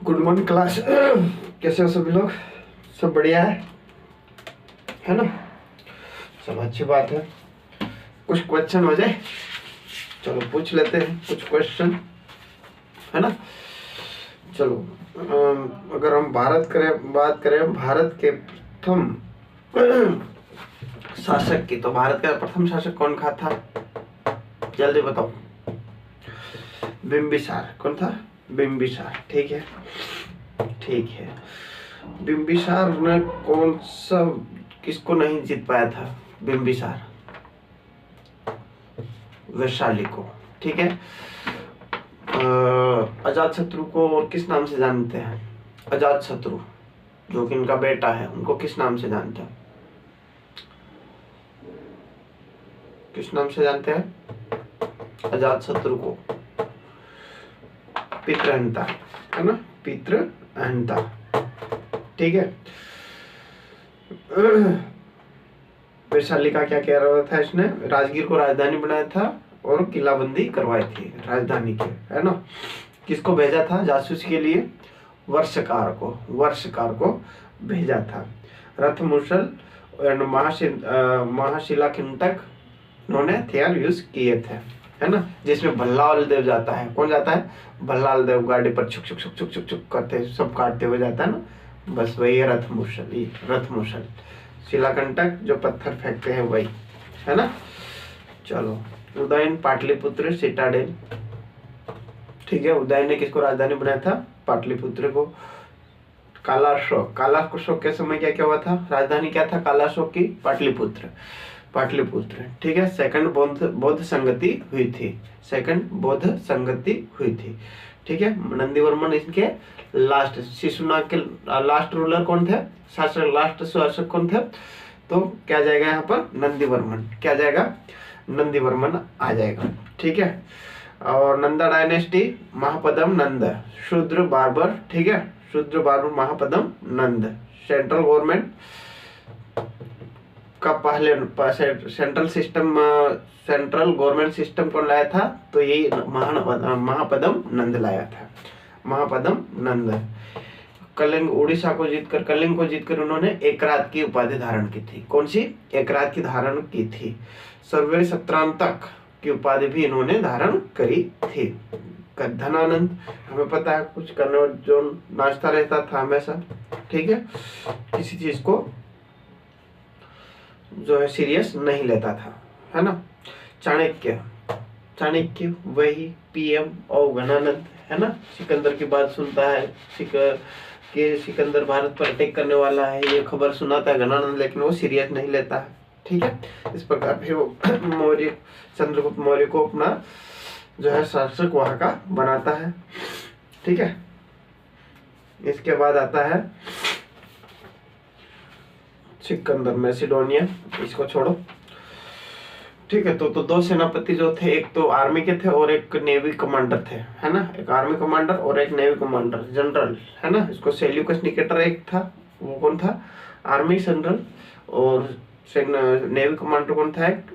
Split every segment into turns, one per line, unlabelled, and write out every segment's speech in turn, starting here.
Good morning class. कैसे हो सभी लोग? सब बढ़िया है ना? चलो अच्छी बात है। कुछ क्वेश्चन हो जाए, चलो पूछ लेते हैं कुछ क्वेश्चन, है ना? चलो अगर हम बात करें भारत के प्रथम शासक की, तो भारत का प्रथम शासक कौन का था? जल्दी बताओ। बिंबिसार। कौन था? बिंबिसार। ठीक है, ठीक है। बिंबिसार ने कौन सा, किसको नहीं जीत पाया था? बिंबिसार वैशाली को। ठीक है। अजात शत्रु को और किस नाम से जानते हैं? अजात शत्रु जो कि इनका बेटा है, उनको किस नाम से जानते हैं? किस नाम से जानते हैं अजात शत्रु को? पितृहंता, है ना? पितृहंता। ठीक है। वैशाली का क्या कह रहा था? इसने राजगीर को राजधानी बनाया था और किलाबंदी करवाई थी राजधानी के, है ना? किसको भेजा था जासूसी के लिए? वर्षकार को भेजा था। रथमुसल और महाशिलाखंडक उन्होंने हथियार यूज किए थे, है ना? जिसमें भल्लाल देव जाता है। कौन जाता है? भल्लाल देव गाड़ी पर छुक छुक छुक छुक छुक छुक करते सब काटते हुए जाता है ना, बस वही है रथमुसल। शिलाकंटक जो पत्थर फेंकते हैं वही, है ना? चलो, उदयन पाटलिपुत्र सिटाडेल। ठीक है, उदयन ने किसको राजधानी बनाया था? पाटलिपुत्र को। कालाशोक के समय क्या क्या हुआ था? राजधानी क्या था कालाशोक की? पाटलिपुत्र। ठीक है। सेकंड बौद्ध संगति हुई थी। ठीक है। नंदीवर्मन इनके लास्ट, शिशुनाग के लास्ट रूलर कौन थे? लास्ट शासक कौन थे? तो क्या जाएगा यहाँ पर? नंदीवर्मन। क्या जाएगा? नंदीवर्मन आ जाएगा। ठीक है। और नंदा डायनेस्टी, महापदम नंद, शूद्र बार्बर। ठीक है, शूद्र बार्बर महापदम नंद। सेंट्रल गवर्नमेंट का पहले सेंट्रल गवर्नमेंट सिस्टम कौन लाया था? तो यही महापदम नंद लाया था। महापदम नंद। उड़ीसा को जीतकर, कलिंग को जीतकर उन्होंने एकरात की उपाधि धारण की थी। कौन सी? एकरात की धारण की थी। सर्वे सत्रांतक की उपाधि भी इन्होंने धारण करी थी। धनानंद, हमें पता है कुछ करने जो नाचता रहता था हमेशा। ठीक है, किसी चीज को जो है सीरियस नहीं लेता था, है ना? चाणक्य वही पीएम और घनानंद, है ना? सिकंदर की बात सुनता है, सिकंदर भारत पर अटैक करने वाला है, ये खबर सुनाता है घनानंद, लेकिन वो सीरियस नहीं लेता है। ठीक है। इस प्रकार फिर वो चंद्रगुप्त मौर्य को अपना जो है शासक वहां का बनाता है। ठीक है। इसके बाद आता है सिकंदर मैसिडोनिया, इसको छोड़ो। ठीक है। तो दो सेनापति जो थे, एक तो आर्मी के थे और एक नेवी कमांडर थे, है ना? एक आर्मी कमांडर और एक नेवी कमांडर, जनरल, है ना? इसको सेल्यूकस निकेटर एक था, वो कौन था? Army general. और नेवी कमांडर कौन था? एक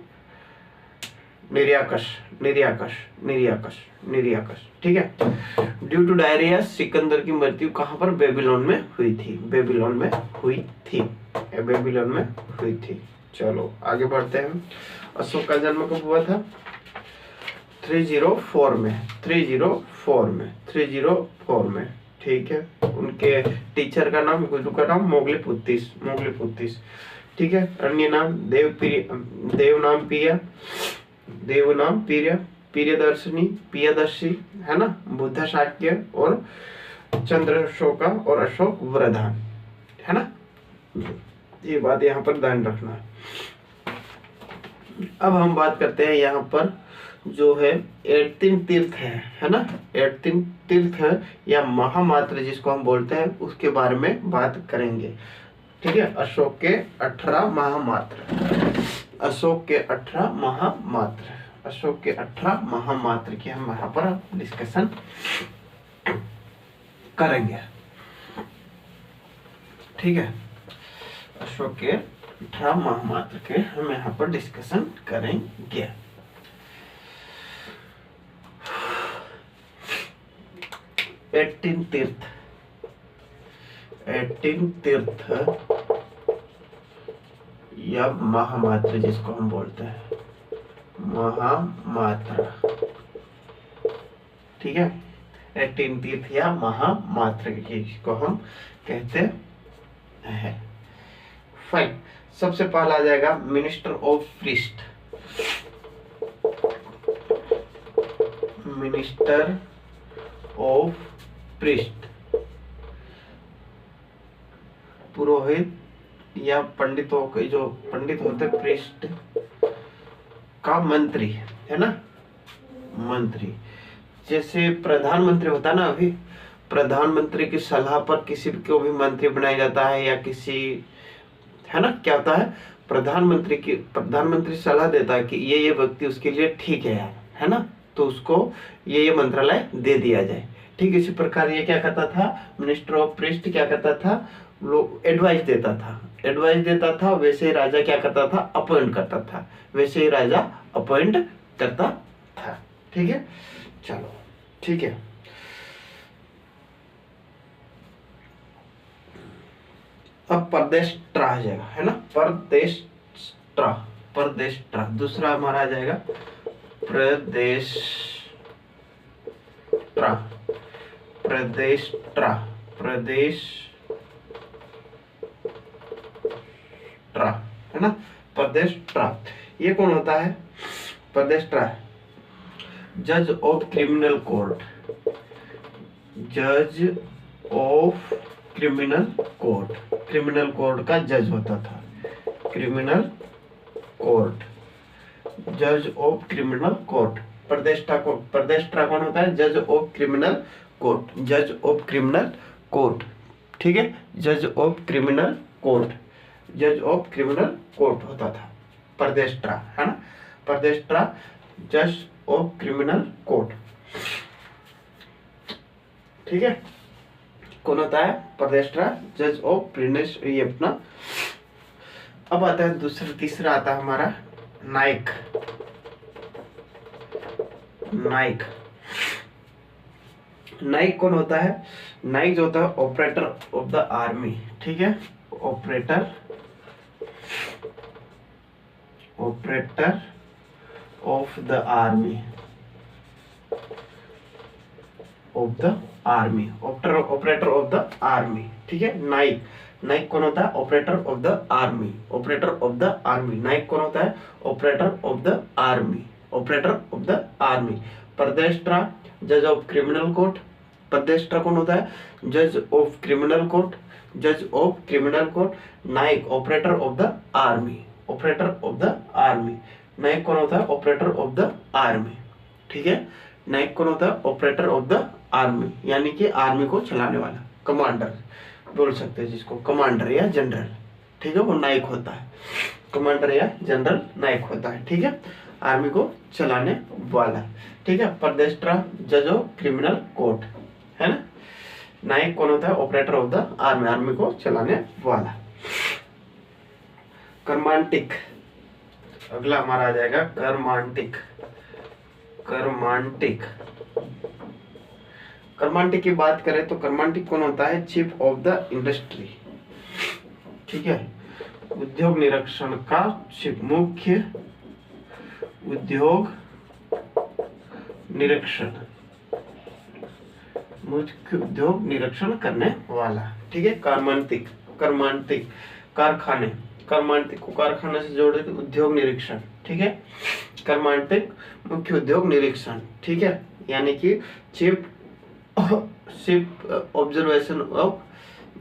निरियाकस। ठीक है। ड्यू टू डायरिया सिकंदर की मृत्यु कहां पर? बेबीलोन में हुई थी। चलो आगे बढ़ते हैं। अशोक का जन्म कब हुआ था? 304 में। ठीक है। उनके टीचर का नाम, गुरु का नाम मोगली। ठीक है। अन्य नाम देव नाम प्रियदर्शी, है ना? बुद्ध शाक्य और चंद्रशोका और अशोक वरदान, है ना? ये बात यहाँ पर ध्यान रखना है। अब हम बात करते हैं यहाँ पर जो है 18 तीर्थ है ना? 18 तीर्थ है या महामात्र जिसको हम बोलते हैं, उसके बारे में बात करेंगे। ठीक है। अशोक के 18 महामात्र की हम यहाँ पर डिस्कशन करेंगे। ठीक है। अशोक के 18 महामात्र के हम यहाँ पर डिस्कशन करेंगे। तीर्थ 18 तीर्थ या महामात्र, जिसको हम बोलते हैं महामात्र, ठीक है, 18 तीर्थ या महामात्र जिसको हम कहते हैं। फाइन, सबसे पहला आ जाएगा minister of priest, minister of priest, पुरोहित या पंडितों के, जो पंडित होते प्रीस्ट का मंत्री, है ना, मंत्री। जैसे प्रधानमंत्री होता है ना, अभी प्रधानमंत्री की सलाह पर किसी को भी मंत्री बनाया जाता है, या किसी, है ना, क्या होता है, प्रधानमंत्री सलाह देता है कि ये व्यक्ति उसके लिए ठीक है यार, है ना, तो उसको ये मंत्रालय दे दिया जाए। ठीक इसी प्रकार ये क्या करता था, मिनिस्टर ऑफ प्रीस्ट क्या करता था, लोग एडवाइस देता था, वैसे ही राजा क्या करता था, अपॉइंट करता था, वैसे ही राजा अपॉइंट करता था। ठीक है, चलो ठीक है। अब परदेष्ट्रा आ जाएगा, है ना, परदेष्ट्रा। दूसरा हमारा आ जाएगा प्रदेष्ट्रा, है ना, प्रदेष्ट्रा। ये कौन होता है, प्रदेष्ट्रा, जज ऑफ क्रिमिनल कोर्ट, जज ऑफ क्रिमिनल कोर्ट का जज होता था, क्रिमिनल कोर्ट, जज ऑफ क्रिमिनल कोर्ट। प्रदेष्ट्रा कौन होता है, जज ऑफ क्रिमिनल कोर्ट, ठीक है, जज ऑफ क्रिमिनल कोर्ट होता था प्रदेष्ट्रा, है ना, प्रदेष्ट्रा जज ऑफ क्रिमिनल कोर्ट। ठीक है, कौन होता है, प्रदेष्ट्रा जज ऑफ क्रिमिनल, ये अपना। अब आता है तीसरा आता है हमारा नायक कौन होता है, नायक जो होता है ऑपरेटर ऑफ द आर्मी, ठीक है, operator of the army, operator of the army, ठीक है। नायक कौन होता है, ऑपरेटर ऑफ द आर्मी, नायक कौन होता है, ऑपरेटर ऑफ द आर्मी। प्रदेष्ट्रा जज ऑफ क्रिमिनल कोर्ट, प्रदेष्ट्रा कौन होता है, जज ऑफ क्रिमिनल कोर्ट, नायक ऑपरेटर ऑफ द आर्मी, नायक कौन होता है, ऑपरेटर ऑफ द आर्मी, ठीक है। नायक कौन होता है, ऑपरेटर ऑफ द आर्मी, यानी कि आर्मी को चलाने वाला, कमांडर बोल सकते हैं जिसको, कमांडर या जनरल, ठीक है, वो नायक होता है, कमांडर या जनरल नायक होता है, ठीक है, आर्मी को चलाने वाला, ठीक है। प्रदेष्ट्रा जज ऑफ क्रिमिनल कोर्ट, है ना। नायक कौन होता है, operator of the army, army को चलाने वाला। कर्मांटिक, अगला हमारा आ जाएगा कर्मांटिक की बात करें तो कर्मांटिक कौन होता है, चीफ ऑफ द इंडस्ट्री, ठीक है, उद्योग निरीक्षण का मुख्य उद्योग निरीक्षण करने वाला, ठीक है। कर्मांतिक कारखाने, कर्मांतिक को कारखाने से जोड़ देते उद्योग निरीक्षण, ठीक है, कर्मांतिक मुख्य उद्योग निरीक्षण, ठीक है, यानी कि chief observation of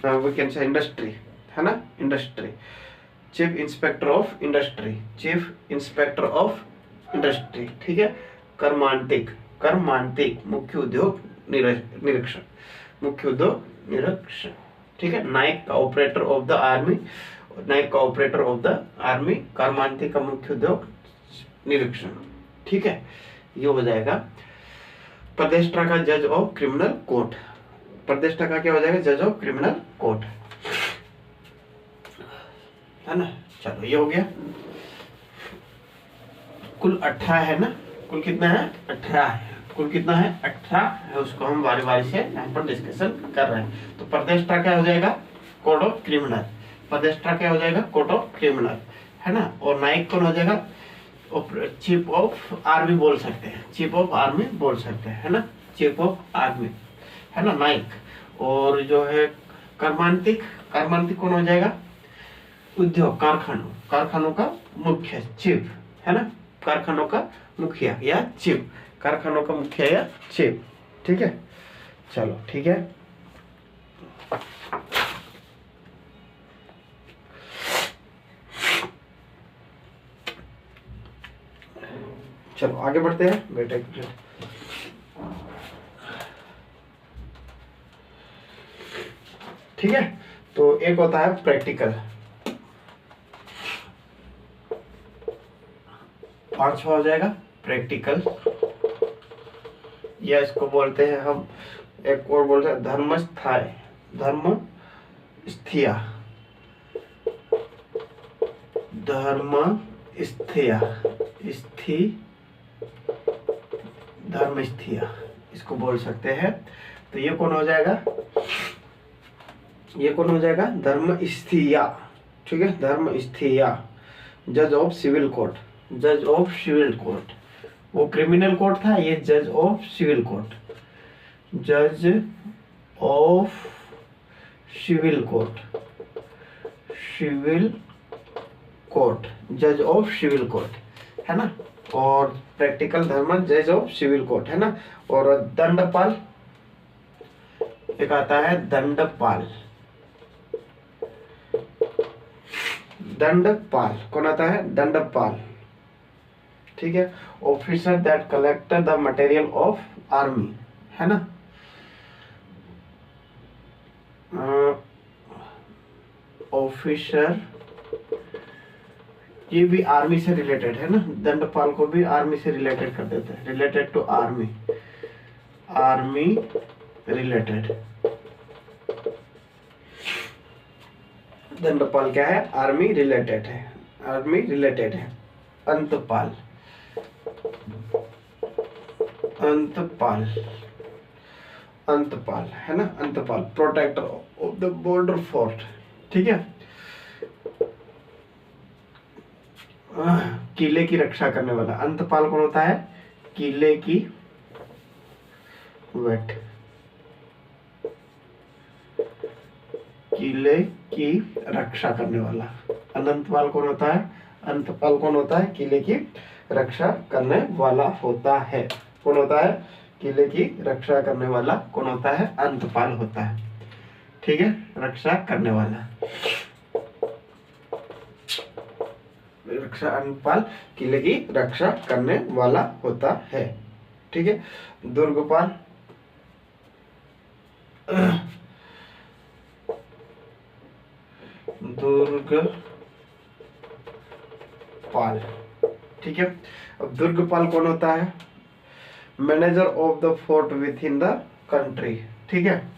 we can say industry, है ना, industry, chief inspector of industry, ठीक है। कर्मांतिक मुख्य उद्योग निरीक्षण, ठीक है। नायक का ऑपरेटर ऑफ द आर्मी, कर्मांतिक का मुख्य उद्योग निरीक्षण, ठीक है। ये हो जाएगा प्रदेष्ट्रा का जज ऑफ क्रिमिनल कोर्ट, प्रदेष्ट्रा का क्या हो जाएगा, जज ऑफ क्रिमिनल कोर्ट, है ना। चलो ये हो गया, कुल 18 है ना, कुल कितना है, 18 है, कुल कितना है, 18 है, उसको हम बारी बारी से यहाँ पर डिस्कशन कर रहे हैं। तो प्रदेष्ट्रा क्या हो जाएगा, कोड ऑफ क्रिमिनल। पदेष्टा क्या हो जाएगा? कोड ऑफ क्रिमिनल, है ना। और नायक कौन हो जाएगा? चीफ ऑफ आर्मी बोल सकते हैं, चीफ ऑफ आर्मी बोल सकते हैं, है ना, चीफ ऑफ आर्मी, है ना, नायक। और जो है कर्मांतिक, कर्मांतिक कौन हो जाएगा? उद्योग, कारखानों, कारखानों का मुख्य, चीफ, है ना, कारखानों का मुखिया या चीफ, कारखानों का मुखिया या चीफ। ठीक है, चलो ठीक है। चलो आगे बढ़ते हैं बेटे। ठीक है, तो एक होता है प्रैक्टिकल, पांचवा हो जाएगा प्रैक्टिकल, या इसको बोलते हैं हम, एक और बोलते हैं धर्मस्थाय, धर्मस्थिया, धर्मस्थिया, धर्मस्थिया इसको बोल सकते हैं। तो ये कौन हो जाएगा? ये कौन हो जाएगा? धर्मस्थिया। ठीक है, धर्मस्थिया, जज ऑफ सिविल कोर्ट, जज ऑफ सिविल कोर्ट। वो क्रिमिनल कोर्ट था, ये जज ऑफ सिविल कोर्ट, जज of civil court, civil court, जज ऑफ सिविल कोर्ट, है ना। और प्रैक्टिकल धर्म जज ऑफ सिविल कोर्ट, है ना। और दंडपाल एक आता है, दंडपाल, दंडपाल कौन आता है? दंडपाल। ठीक है, officer that collector the material of army, है ना। ऑफिसर, ये भी आर्मी से रिलेटेड है ना, दंडपाल को भी आर्मी से रिलेटेड कर देते हैं, related to army, army related. दंडपाल क्या है? आर्मी रिलेटेड है, आर्मी रिलेटेड है। अंतपाल, अंतपाल, अंतपाल, है ना, अंतपाल, protector of the border fort. ठीक है, किले की रक्षा करने वाला। अंतपाल कौन होता है? किले की, वेट, किले की रक्षा करने वाला। अंतपाल कौन होता है? अंतपाल कौन होता है? किले की रक्षा करने वाला होता है। कौन होता है? किले की रक्षा करने वाला कौन होता है? अंतपाल होता है। ठीक है, रक्षा करने वाला, रक्षा, अंतपाल किले की रक्षा करने वाला होता है। ठीक है, दुर्गपाल, दुर्गपाल। ठीक है, अब दुर्गपाल कौन होता है? Manager of the fort with in the country. ठीक है,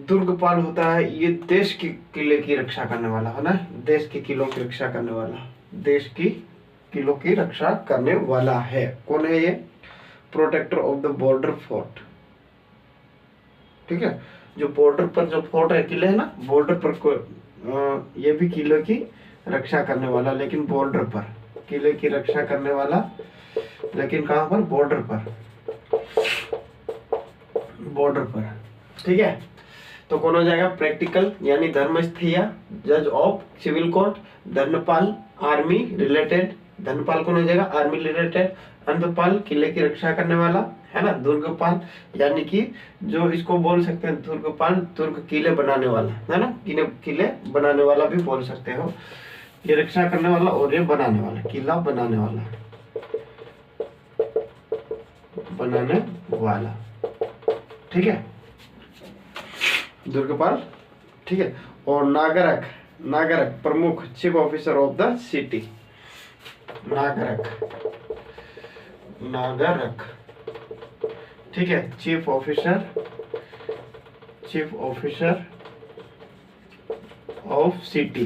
दुर्गपाल होता है, ये देश के किले की रक्षा करने वाला है ना, देश के किलों की रक्षा करने वाला, देश की किलों की रक्षा करने वाला है। कौन है ये? Protector of the border fort. ठीक है, जो बॉर्डर पर जो फोर्ट है, किले है ना, बॉर्डर पर ये भी किले की रक्षा करने वाला, लेकिन बॉर्डर पर, किले की रक्षा करने वाला, लेकिन कहां पर? बॉर्डर पर, बॉर्डर पर। ठीक है, तो कौन हो जाएगा? प्रैक्टिकल यानी धर्मस्थिया, जज of civil court, Dharampal army related, Dharampal कौन हो जाएगा? Army related. अंतपाल किले की रक्षा करने वाला, है ना। दुर्गपाल यानी कि जो इसको बोल सकते हैं दुर्गपाल, दुर्ग किले बनाने वाला, है ना, किले बनाने वाला भी बोल सकते हो। ये रक्षा करने वाला और ये बनाने वाला, किला बनाने वाला, बनाने वाला। ठीक है, दुर्गपाल। ठीक है, और नागरक, नागरक प्रमुख, chief officer of the city, नागरक, नागरक। ठीक है, chief officer, chief officer of city,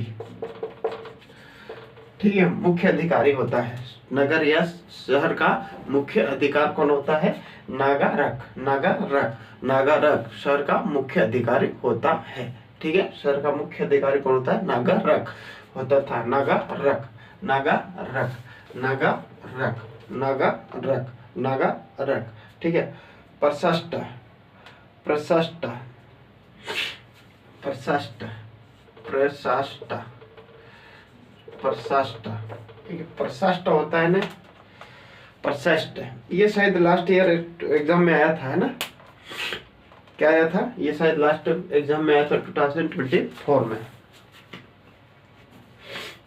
ठीक है, मुख्य अधिकारी होता है। नगर या शहर का मुख्य अधिकार कौन होता है? नागारक। नागारक, नागारक शहर का मुख्य अधिकारी होता है। ठीक है, शहर का मुख्य अधिकारी कौन होता है? नागारक होता था। नागारक, नागारक, नागारक, नागारक, नागारक। ठीक है, प्रशस्त, प्रशस्त, प्रशस्त, प्रशस्त, प्रशस्त। ठीक है, प्रशस्त होता है ना, प्रशस्त। ये शायद लास्ट ईयर एग्जाम में आया था, है ना? क्या आया था? ये शायद लास्ट एग्जाम में आया था 2024 में,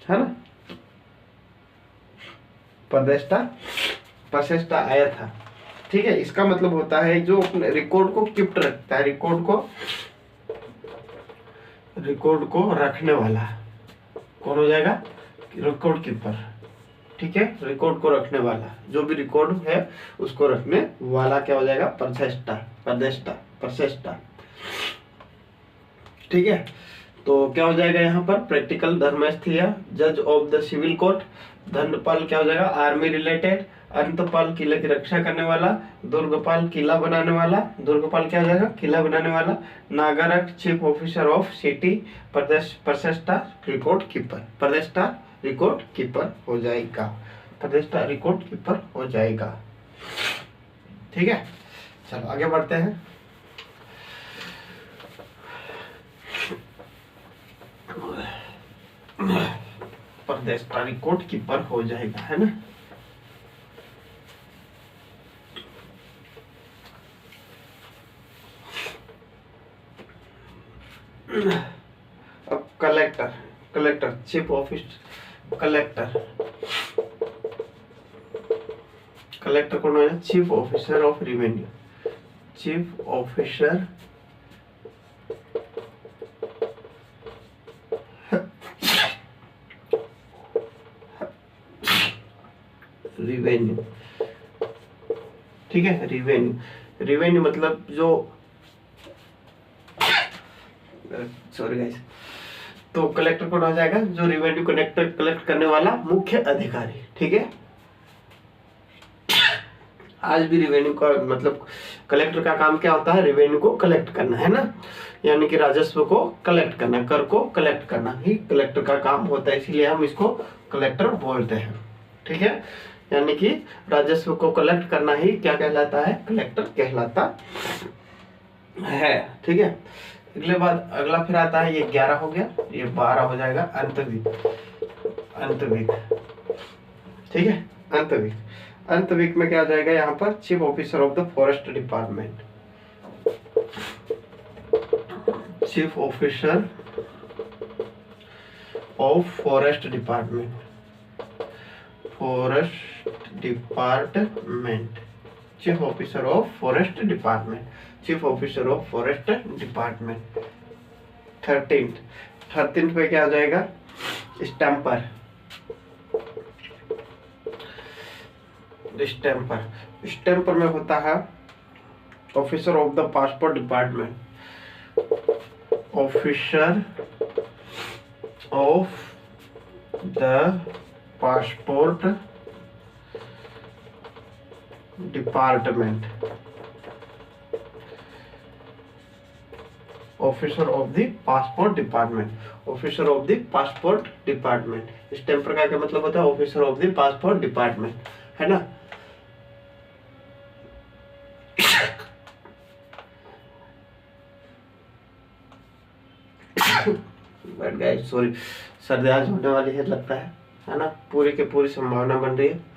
है ना? प्रदेष्टा, प्रशस्त आया था। ठीक है, इसका मतलब होता है जो अपने रिकॉर्ड को कीप रखता है, रिकॉर्ड को रखने वाला कौन हो जाएगा? Record keeper. ठीक है, रिकॉर्ड को रखने वाला, जो भी रिकॉर्ड है उसको रखने वाला क्या हो जाएगा? प्रशस्ता, प्रदेष्टा, प्रशस्ता। ठीक है, तो क्या हो जाएगा यहाँ पर? प्रैक्टिकल धर्मस्थीय, जज ऑफ द सिविल कोर्ट। दंडपाल क्या हो जाएगा? Army related. अंतपाल किले की रक्षा करने वाला। दुर्गपाल किला बनाने वाला। दुर्गपाल क्या हो जाएगा? किला बनाने वाला। नागारक चीफ ऑफिसर ऑफ सिटी। प्रशस्ता रिकॉर्ड कीपर, प्रदेष्टा रिकॉर्ड कीपर हो जाएगा, प्रदेष्टा रिकॉर्ड कीपर हो जाएगा। ठीक है, चलो आगे बढ़ते हैं। प्रदेष्टा रिकॉर्ड कीपर हो जाएगा, है ना? अब collector, collector chief office, collector, collector कौन है? Chief officer of revenue, chief officer revenue. ठीक है, रिवेन्यू, रिवेन्यू मतलब जो, सॉरी गाइस, तो कलेक्टर कौन हो जाएगा? जो रिवेन्यू कलेक्ट करने वाला मुख्य अधिकारी। ठीक है, आज भी रिवेन्यू का मतलब कलेक्टर का काम क्या होता है? रिवेन्यू को कलेक्ट करना, है ना? यानी कि राजस्व को कलेक्ट करना, कर को कलेक्ट करना ही कलेक्टर का काम होता है, इसीलिए हम इसको कलेक्टर बोलते हैं। ठीक है, यानी कि राजस्व को कलेक्ट करना ही क्या कहलाता है? कलेक्टर कहलाता है। ठीक है, अगला फिर आता है, ये 11 हो गया, ये 12 हो जाएगा। अंतविक, अंतविक। ठीक है, अंतविक, अंतविक में क्या आ जाएगा यहाँ पर? Chief officer of the forest department, chief officer of forest department, forest department, chief officer of forest department, chief officer of forest department. 13th पे क्या आ जाएगा? स्टैम्पर, स्टैम्पर, स्टैम्पर में होता है officer of the passport department, officer of the passport department, officer of the passport department, officer of the passport department. Stamper का क्या मतलब होता है? Officer of the passport department, है ना? बैठ गए, सॉरी, सर्दी आज होने वाली है लगता है ना? पूरी की पूरी संभावना बन रही है।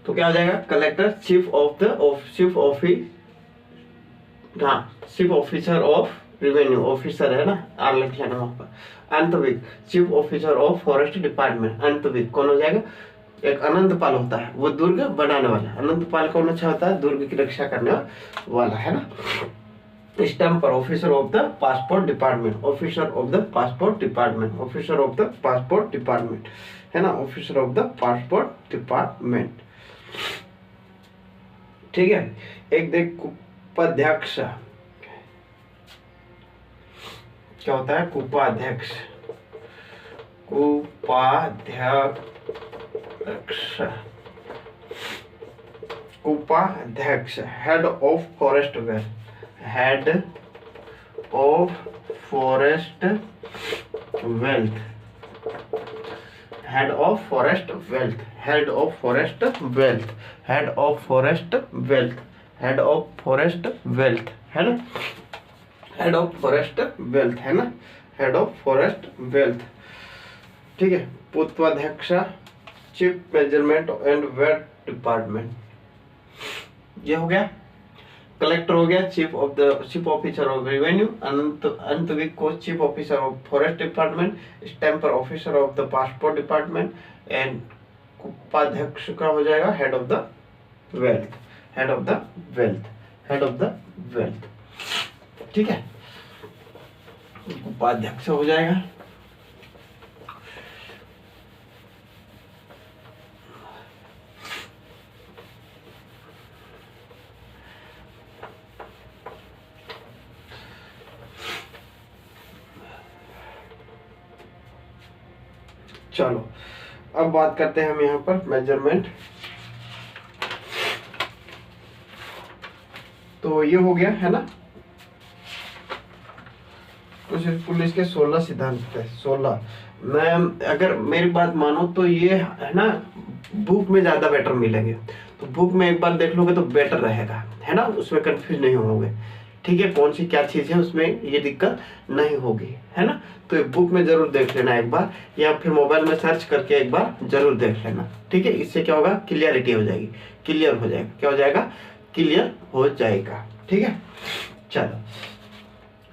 तो क्या हो जाएगा? Collector chief of the chief office, हाँ, chief officer of revenue, officer है ना, आर लिख लेना वहां पर। अंतविक chief officer of forest department. अंतविक कौन हो जाएगा? एक अनंतपाल होता है, वो दुर्ग बनाने वाला। अनंतपाल कौन अच्छा होता है? दुर्ग की रक्षा करने वाला, है ना? Stamper officer of the passport department, officer of the passport department, officer of the passport department, है ना? Officer of the passport department. ठीक है, एक देख कुपाध्यक्ष, क्या होता है कुपाध्यक्ष, कुपाध्यक्ष, कुपाध्यक्ष, head of forest wealth, head of forest wealth, head of forest wealth, head of forest wealth, head of forest wealth, head of forest wealth, है ना, हेड ऑफ फॉरेस्ट वेल्थ, है ना, हेड ऑफ फॉरेस्ट वेल्थ। ठीक है, पूर्वाध्यक्ष, chief measurement and weight department, ये हो गया। कलेक्टर हो गया चीफ ऑफिसर ऑफ रेवेन्यू, अंतविक को chief officer of forest department, stamper officer of the passport department, and उपाध्यक्ष का हो जाएगा head of the wealth, head of the wealth, head of the wealth. ठीक है, उपाध्यक्ष हो जाएगा। चलो अब बात करते हैं हम यहाँ पर मेजरमेंट। तो ये हो गया है ना, कुछ पुलिस के 16 सिद्धांत थे, 16। मैं अगर मेरी बात मानो तो ये है ना बुक में ज्यादा बेटर मिलेंगे, तो बुक में एक बार देख लोगे तो बेटर रहेगा, है ना, उसमें कंफ्यूज नहीं होगे। ठीक है, कौन सी क्या चीज है उसमें ये दिक्कत नहीं होगी, है ना। तो ये बुक में जरूर देख लेना एक बार, या फिर मोबाइल में सर्च करके एक बार जरूर देख लेना। ठीक है, इससे क्या होगा, क्लियरिटी हो जाएगी, क्लियर हो जाएगा, क्या हो जाएगा, क्लियर हो जाएगा। ठीक है, चलो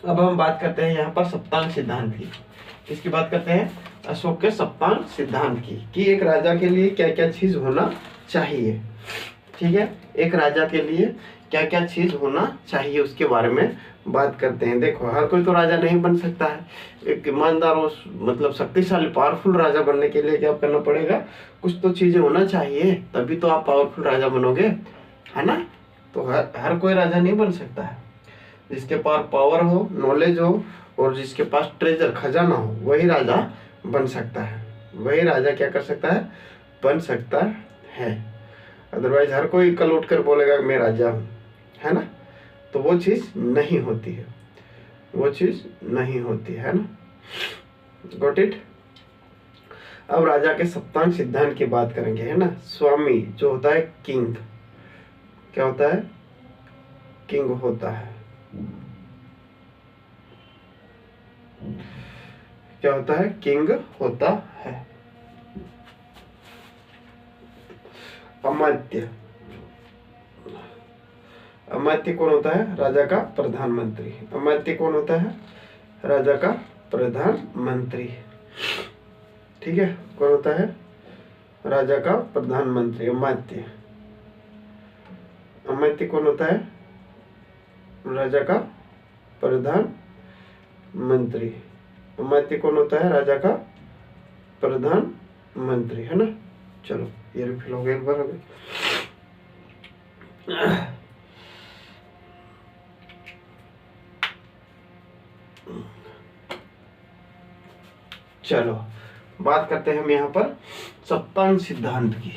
अब हम बात करते हैं यहाँ पर सप्तांग सिद्धांत की। किसकी बात करते हैं, अशोक के सप्तांग सिद्धांत की, कि एक राजा के लिए क्या क्या चीज होना चाहिए। ठीक है, एक राजा के लिए क्या क्या चीज होना चाहिए उसके बारे में बात करते हैं। देखो, हर कोई तो राजा नहीं बन सकता है। एक ईमानदार और मतलब शक्तिशाली पावरफुल राजा बनने के लिए क्या करना पड़ेगा, कुछ तो चीजें होना चाहिए, तभी तो आप पावरफुल राजा बनोगे, है ना। तो हर कोई राजा नहीं बन सकता है। जिसके पास पावर हो, नॉलेज हो, और जिसके पास ट्रेजर खजाना हो, वही राजा बन सकता है, वही राजा क्या कर सकता है, बन सकता है। अदरवाइज हर कोई कल उठ कर बोलेगा मैं राजा हूँ, है ना, तो वो चीज नहीं होती है, वो चीज नहीं होती है ना। Got it. अब राजा के सप्तांग सिद्धांत की बात करेंगे, है ना। स्वामी जो होता है किंग, क्या होता है, किंग होता है, क्या होता है, किंग होता है। अमात्य, अमात्य कौन होता है, राजा का प्रधानमंत्री। अमात्य कौन होता है, राजा का प्रधानमंत्री। ठीक है, कौन होता है, राजा का प्रधानमंत्री, अमात्य। अमात्य कौन होता है, राजा का प्रधानमंत्री। अमात्य कौन होता है, राजा का प्रधानमंत्री, है ना। चलो ये रिफिल हो गया एक बार अभी। चलो बात करते हैं हम यहाँ पर सप्तांग सिद्धांत की।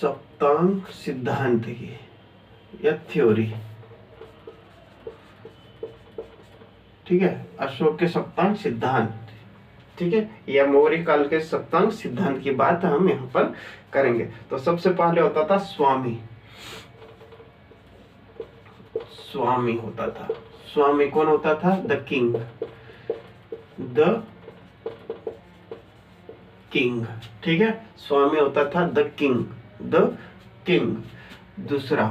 सप्तांग सिद्धांत की या थ्योरी। ठीक है, अशोक के सप्तांग सिद्धांत, ठीक है, या मौर्य काल के सप्तांग सिद्धांत की बात हम यहाँ पर करेंगे। तो सबसे पहले होता था स्वामी, स्वामी होता था। स्वामी कौन होता था, द किंग, द किंग। ठीक है, स्वामी होता था द किंग, द किंग। दूसरा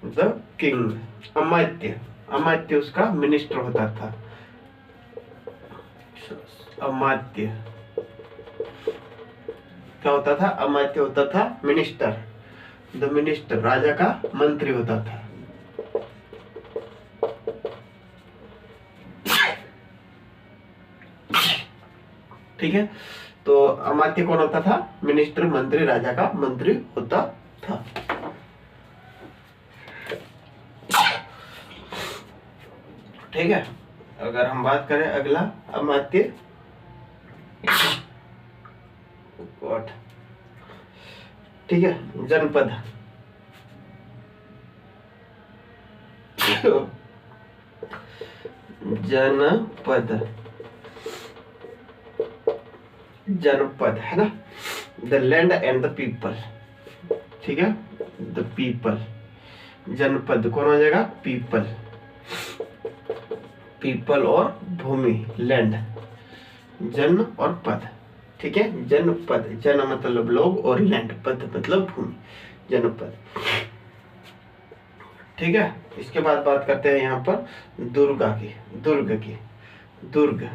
द किंग। अमात्य, अमात्य उसका मिनिस्टर होता था। अमात्य क्या होता था, अमात्य होता था मिनिस्टर, द मिनिस्टर, राजा का मंत्री होता था। ठीक है, तो अमात्य कौन होता था? मिनिस्टर, मंत्री, राजा का मंत्री होता था। ठीक है। अगर हम बात करें अगला अमात्य, ठीक है, जनपद। जनपद, जनपद है ना, the land and the people. ठीक है, द पीपल। जनपद कौन हो जाएगा? पीपल। पीपल और भूमि, लैंड, जन और पद। ठीक है, जनपद, जन मतलब लोग और लैंड, पद मतलब भूमि, जनपद। ठीक है, इसके बाद बात करते हैं यहाँ पर दुर्गा की, दुर्ग की। दुर्ग,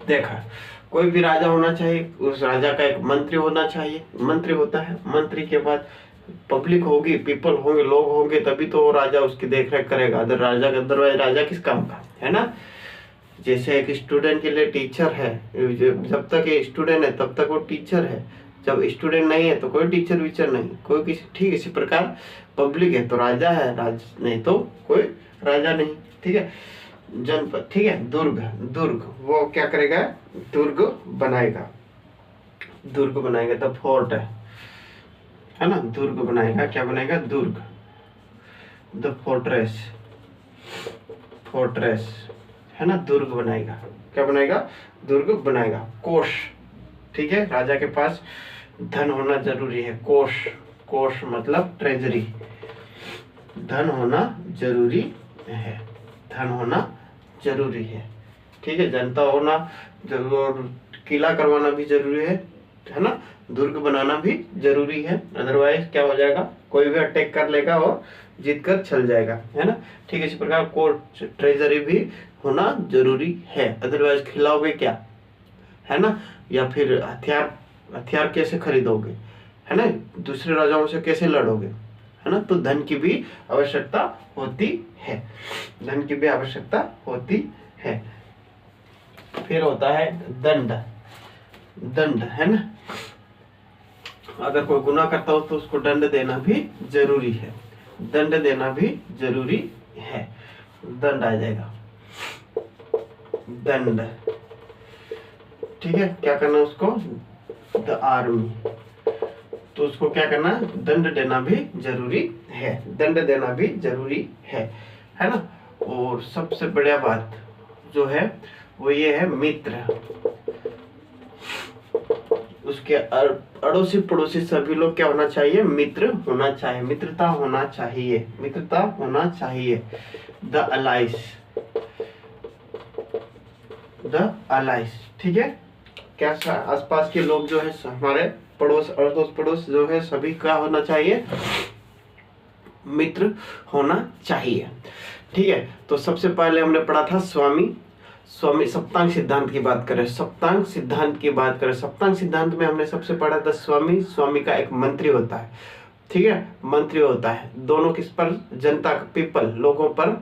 देखा, कोई भी राजा होना चाहिए, उस राजा का एक मंत्री होना चाहिए, मंत्री होता है, मंत्री के बाद पब्लिक होगी, पीपल होंगे, लोग होंगे, तभी तो वो राजा उसकी देख रेख करेगा। अदर राजा, अदरवाइज राजा किस काम का, है ना। जैसे एक स्टूडेंट के लिए टीचर है, जब तक ये स्टूडेंट है तब तक वो टीचर है, जब स्टूडेंट नहीं है तो कोई टीचर वीचर नहीं, कोई किसी। ठीक, इसी प्रकार पब्लिक है तो राजा है, राजा नहीं तो कोई राजा नहीं। ठीक है, जनपद। ठीक है, दुर्ग, दुर्ग वो क्या करेगा? दुर्ग बनाएगा, दुर्ग बनाएगा, द फोर्ट है ना, दुर्ग बनाएगा। क्या बनाएगा? दुर्ग, द फोर्ट्रेस, फोर्ट्रेस है ना, दुर्ग बनाएगा। क्या बनाएगा? दुर्ग बनाएगा। कोष, ठीक है, राजा के पास धन होना जरूरी है। कोष, कोष मतलब ट्रेजरी, धन होना जरूरी है, धन होना जरूरी है। ठीक है, जनता होना जरूर, किला करवाना भी जरूरी है ना, दुर्ग बनाना भी जरूरी है। अदरवाइज क्या हो जाएगा? कोई भी अटैक कर लेगा और जीत कर चल जाएगा, है ना। ठीक है, इसी प्रकार कोर्ट, ट्रेजरी भी होना जरूरी है, अदरवाइज खिलाओगे क्या, है ना। या फिर हथियार, हथियार कैसे खरीदोगे, है ना, दूसरे राजाओं से कैसे लड़ोगे, है ना। तो धन की भी आवश्यकता होती है, धन की भी आवश्यकता होती है। फिर होता है दंड, दंड है ना, अगर कोई गुनाह करता हो तो उसको दंड देना भी जरूरी है, दंड देना भी जरूरी है। दंड आ जाएगा, दंड। ठीक है, क्या करना उसको? द आर्मी, तो उसको क्या करना? दंड देना भी जरूरी है, दंड देना भी जरूरी है ना। और सबसे बढ़िया बात जो है वो ये है मित्र, उसके अड़ोसी पड़ोसी सभी लोग क्या होना चाहिए? मित्र होना चाहिए, मित्रता होना चाहिए, मित्रता होना चाहिए। The Alice, the Alice. ठीक है, क्या आसपास के लोग जो है हमारे पड़ोस, अड़ोस पड़ोस जो है सभी का होना चाहिए? मित्र होना चाहिए। ठीक है, तो सबसे पहले हमने पढ़ा था स्वामी, स्वामी सप्तांग सिद्धांत की बात करें, सप्तांग सिद्धांत की बात करें, सप्तांग सिद्धांत में हमने सबसे पढ़ा था स्वामी, स्वामी का एक मंत्री होता है। ठीक है, मंत्री होता है, दोनों किस पर? जनता, पीपल, लोगों पर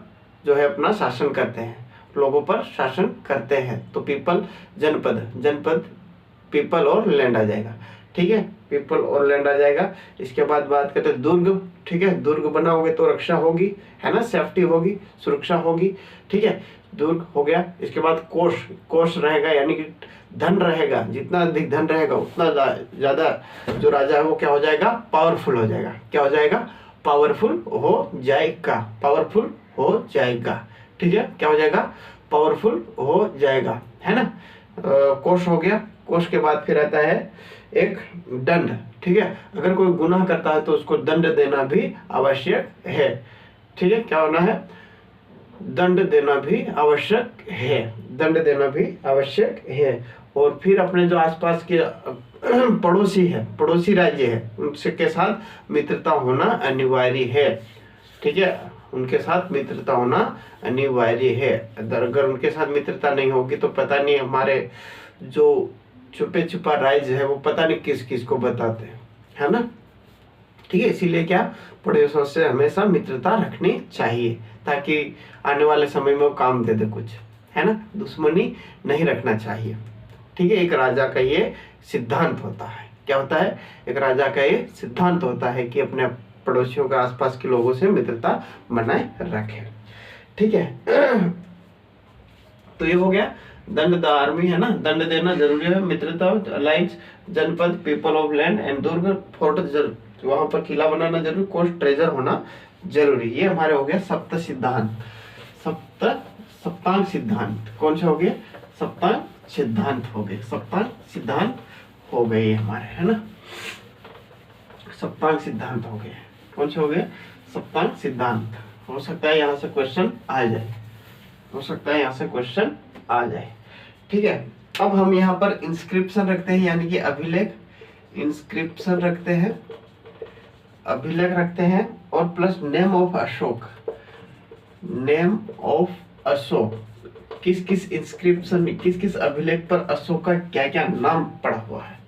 जो है अपना शासन करते हैं, लोगों पर शासन करते हैं। तो पीपल, जनपद, जनपद, पीपल और लैंड आ जाएगा। ठीक है, पीपल और लैंड आ जाएगा। इसके बाद बात करते हैं दुर्ग। ठीक है, दुर्ग बनाओगे तो रक्षा होगी, है ना, सेफ्टी होगी, सुरक्षा होगी। ठीक है, दुर्ग हो गया। इसके बाद कोष, कोष रहेगा यानी कि धन रहेगा, जितना अधिक धन रहेगा उतना ज्यादा जो राजा है वो क्या हो जाएगा? पावरफुल हो जाएगा। क्या हो जाएगा? पावरफुल हो जाएगा, पावरफुल हो जाएगा। ठीक है, क्या हो जाएगा? पावरफुल हो जाएगा, है ना। कोष हो गया। कोष के बाद फिर आता है एक दंड। ठीक है, अगर कोई गुनाह करता है तो उसको दंड देना भी आवश्यक है। ठीक है, क्या होना है? दंड देना भी आवश्यक है, दंड देना भी आवश्यक है। और फिर अपने जो आसपास के पड़ोसी है, पड़ोसी राज्य है, उनसे के साथ मित्रता होना अनिवार्य है। ठीक है, उनके साथ मित्रता होना अनिवार्य है। अगर उनके साथ मित्रता नहीं होगी तो पता नहीं हमारे जो छुपे छुपा राज है वो पता नहीं किस किस को बताते हैं, है ना। ठीक है, इसीलिए क्या, पड़ोसियों से हमेशा मित्रता रखनी चाहिए ताकि आने वाले समय में वो काम दे दे कुछ, है ना। दुश्मनी नहीं रखना चाहिए। ठीक है, एक राजा का ये सिद्धांत होता है। क्या होता है? एक राजा का ये सिद्धांत होता है कि अपने पड़ोसियों के आसपास के लोगों से मित्रता बनाए रखे। ठीक है। तो ये हो गया दंड। द आर्मी है ना, दंड देना जरूरी है। मित्रता अलाइंस, जनपद, people of land and Durg, fort, वहां पर किला बनाना जरूरी, कोस्ट, ट्रेजर होना जरूरी। ये हमारे हो गया सप्त सिद्धांत। सप्तांग सिद्धांत कौन से हो गए? सप्तांग सिद्धांत हो गए। सप्तांग सिद्धांत हो गए हमारे, है ना। सप्तांग सिद्धांत हो गए। कौन से हो गए? सप्तांग सिद्धांत। हो सकता है यहाँ से क्वेश्चन आ जाए, हो सकता है यहाँ से क्वेश्चन आ जाए। ठीक है। अब हम यहाँ पर इंस्क्रिप्शन रखते हैं, यानी कि अभिलेख। इंस्क्रिप्शन रखते हैं, अभिलेख रखते हैं, और plus name of Ashok. Name of Ashok, किस किस इंस्क्रिप्शन में, किस किस अभिलेख पर अशोक का क्या क्या नाम पड़ा हुआ है।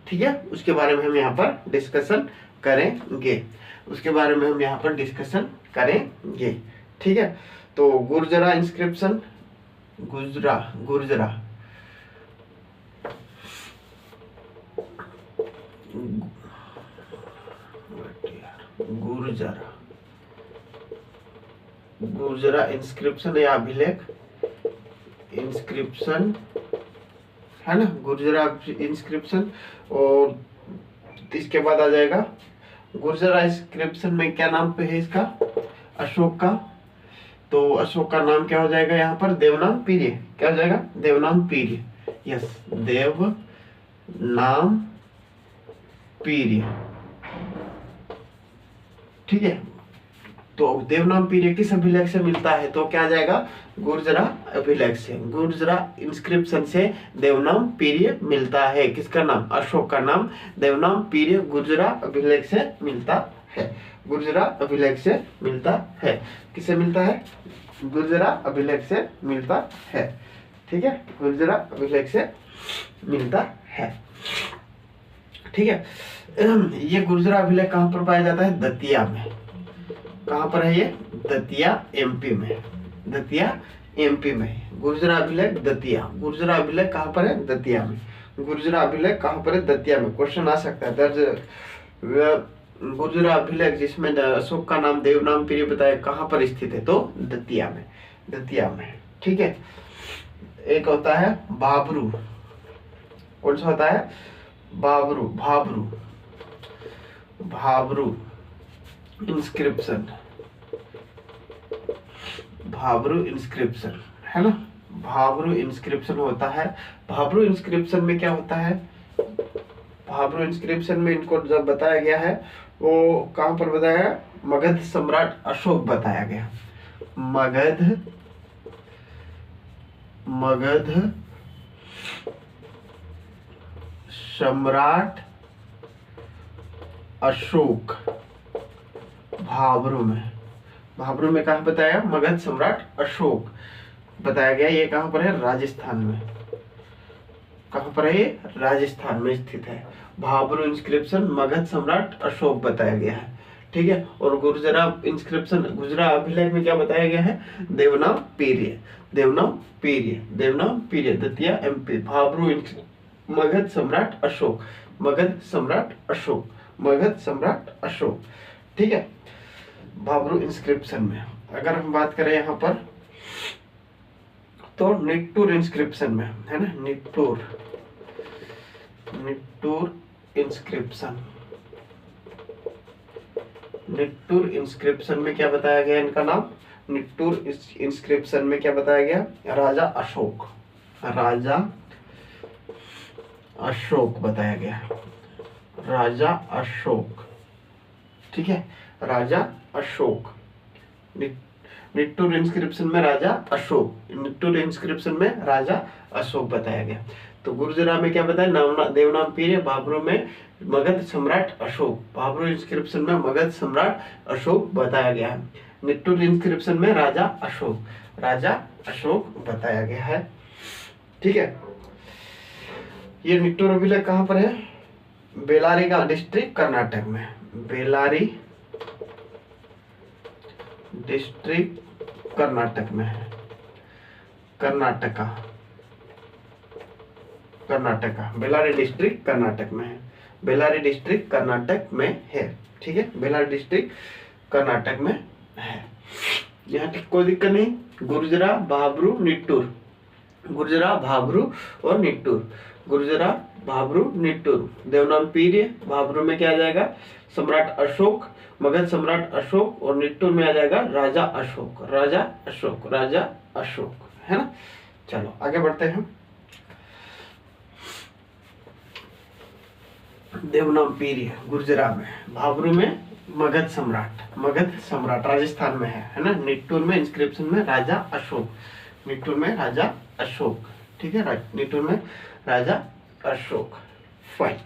ठीक है, उसके बारे में हम यहाँ पर डिस्कशन करेंगे। उसके बारे में हम यहाँ पर डिस्कशन करेंगे। ठीक है। तो गुर्जरा इंस्क्रिप्शन, गुर्जरा गुर्जरा गुर्जरा गुर्जरा इंस्क्रिप्शन या अभिलेख, इंस्क्रिप्शन है ना, गुर्जरा इंस्क्रिप्शन। और इसके बाद आ जाएगा गुर्जरा इंस्क्रिप्शन में क्या नाम पे है इसका? अशोक का। तो अशोक का नाम क्या हो जाएगा यहाँ पर? देवनाम पीर्य। क्या हो जाएगा? देवनाम पीर्य। यस, देव नाम पीर्य। ठीक है। तो देवनाम पीर्य किस अभिलेख से मिलता है? तो क्या आ जाएगा? गुर्जरा अभिलेख से। गुर्जरा इंस्क्रिप्शन से देवनाम पीर्य मिलता है। किसका नाम? अशोक का नाम देवनाम पीर्य गुर्जरा अभिलेख से मिलता है। गुर्जरा अभिलेख से मिलता है। किससे मिलता है? गुर्जरा अभिलेख से मिलता है। ठीक है, गुर्जरा अभिलेख से मिलता है। ठीक है। ये गुर्जरा अभिलेख कहाँ पर पाया जाता है? दतिया में। कहाँ पर है ये? दतिया एमपी में। दतिया एमपी में गुर्जरा अभिलेख दतिया। गुर्जरा अभिलेख कहाँ पर है? दतिया में। गुर्जरा अभिलेख कहाँ पर है? दतिया में। क्वेश्चन आ सकता है। दर्ज गुर्जरा अभिलेख जिसमें अशोक का नाम देवनाम पीर्य बताया, कहाँ पर स्थित है? तो दतिया में। दतिया में। ठीक है। एक होता है बाबरू। कौन सा होता है? बाबरू, भाबरू, भाबरू इंस्क्रिप्शन। भाबरू इंस्क्रिप्शन है ना, भाबरू इंस्क्रिप्शन होता है। भाबरू इंस्क्रिप्शन में क्या होता है? भाबरू इंस्क्रिप्शन में इनको जब बताया गया है, वो कहां पर बताया गया? मगध सम्राट अशोक बताया गया। मगध सम्राट अशोक भाबरू में। भाबरू में कहा बताया? मगध सम्राट अशोक बताया गया। ये कहां पर है? राजस्थान में। कहां पर है ये? राजस्थान में स्थित है। भाबरू इंस्क्रिप्शन मगध सम्राट अशोक बताया गया है। ठीक है। और गुर्जरा इंस्क्रिप्शन, गुर्जरा अभिलेख में क्या बताया गया है? देवनाम पीर्य। देवनाम पीर्य, देवनाम पीर्य, दतिया एमपी। भाबरू मगध सम्राट अशोक, मगध सम्राट अशोक, मगध सम्राट अशोक। ठीक है। भाबरू इंस्क्रिप्शन में अगर हम बात करें यहाँ पर, तो निट्टूर इंस्क्रिप्शन में है ना, निट्टूर, निट्टूर इंस्क्रिप्शन। निट्टूर इंस्क्रिप्शन में क्या बताया गया? इनका नाम निट्टूर इंस्क्रिप्शन में क्या बताया गया? राजा अशोक, राजा अशोक बताया गया। राजा अशोक। ठीक है, राजा अशोक। निट्टूर इंस्क्रिप्शन में राजा अशोक, निट्टूर इंस्क्रिप्शन में राजा अशोक बताया गया। तो गुर्जरा में क्या बताया? देवनाम पीर्य। भाबरू में मगध सम्राट अशोक। भाबरू इंस्क्रिप्शन में मगध सम्राट अशोक बताया गया है। निट्टूर इंस्क्रिप्शन में राजा अशोक, राजा अशोक बताया गया है। ठीक है। ये निट्टूर अभिलेख कहाँ पर है? बेलारी का डिस्ट्रिक्ट, कर्नाटक में। बेलारी डिस्ट्रिक्ट कर्नाटक में है। कर्नाटका, कर्नाटक का। बेल्लारी डिस्ट्रिक्ट कर्नाटक में है। बेल्लारी डिस्ट्रिक्ट कर्नाटक में है। ठीक है, बेल्लारी डिस्ट्रिक्ट कर्नाटक में है। यहाँ कोई दिक्कत नहीं। गुर्जरा, भाबरू, निट्टूर, गुर्जरा, भाबरू और निट्टूर, गुर्जरा, भाबरू, निट्टूर। देवनागपीर, भाबरू में क्या आ जाएगा? सम्राट अशोक, मगध सम्राट अशोक, और निट्टूर में आ जाएगा राजा अशोक, राजा अशोक, राजा अशोक, है ना। चलो आगे बढ़ते हैं। देवनागपीर गुर्जरा में, भाबरू में मगध सम्राट, मगध सम्राट राजस्थान में है ना। निट्टूर में इंस्क्रिप्शन में राजा अशोक, निट्टूर में राजा अशोक। ठीक है, निट्टूर में राजा अशोक। फाइन।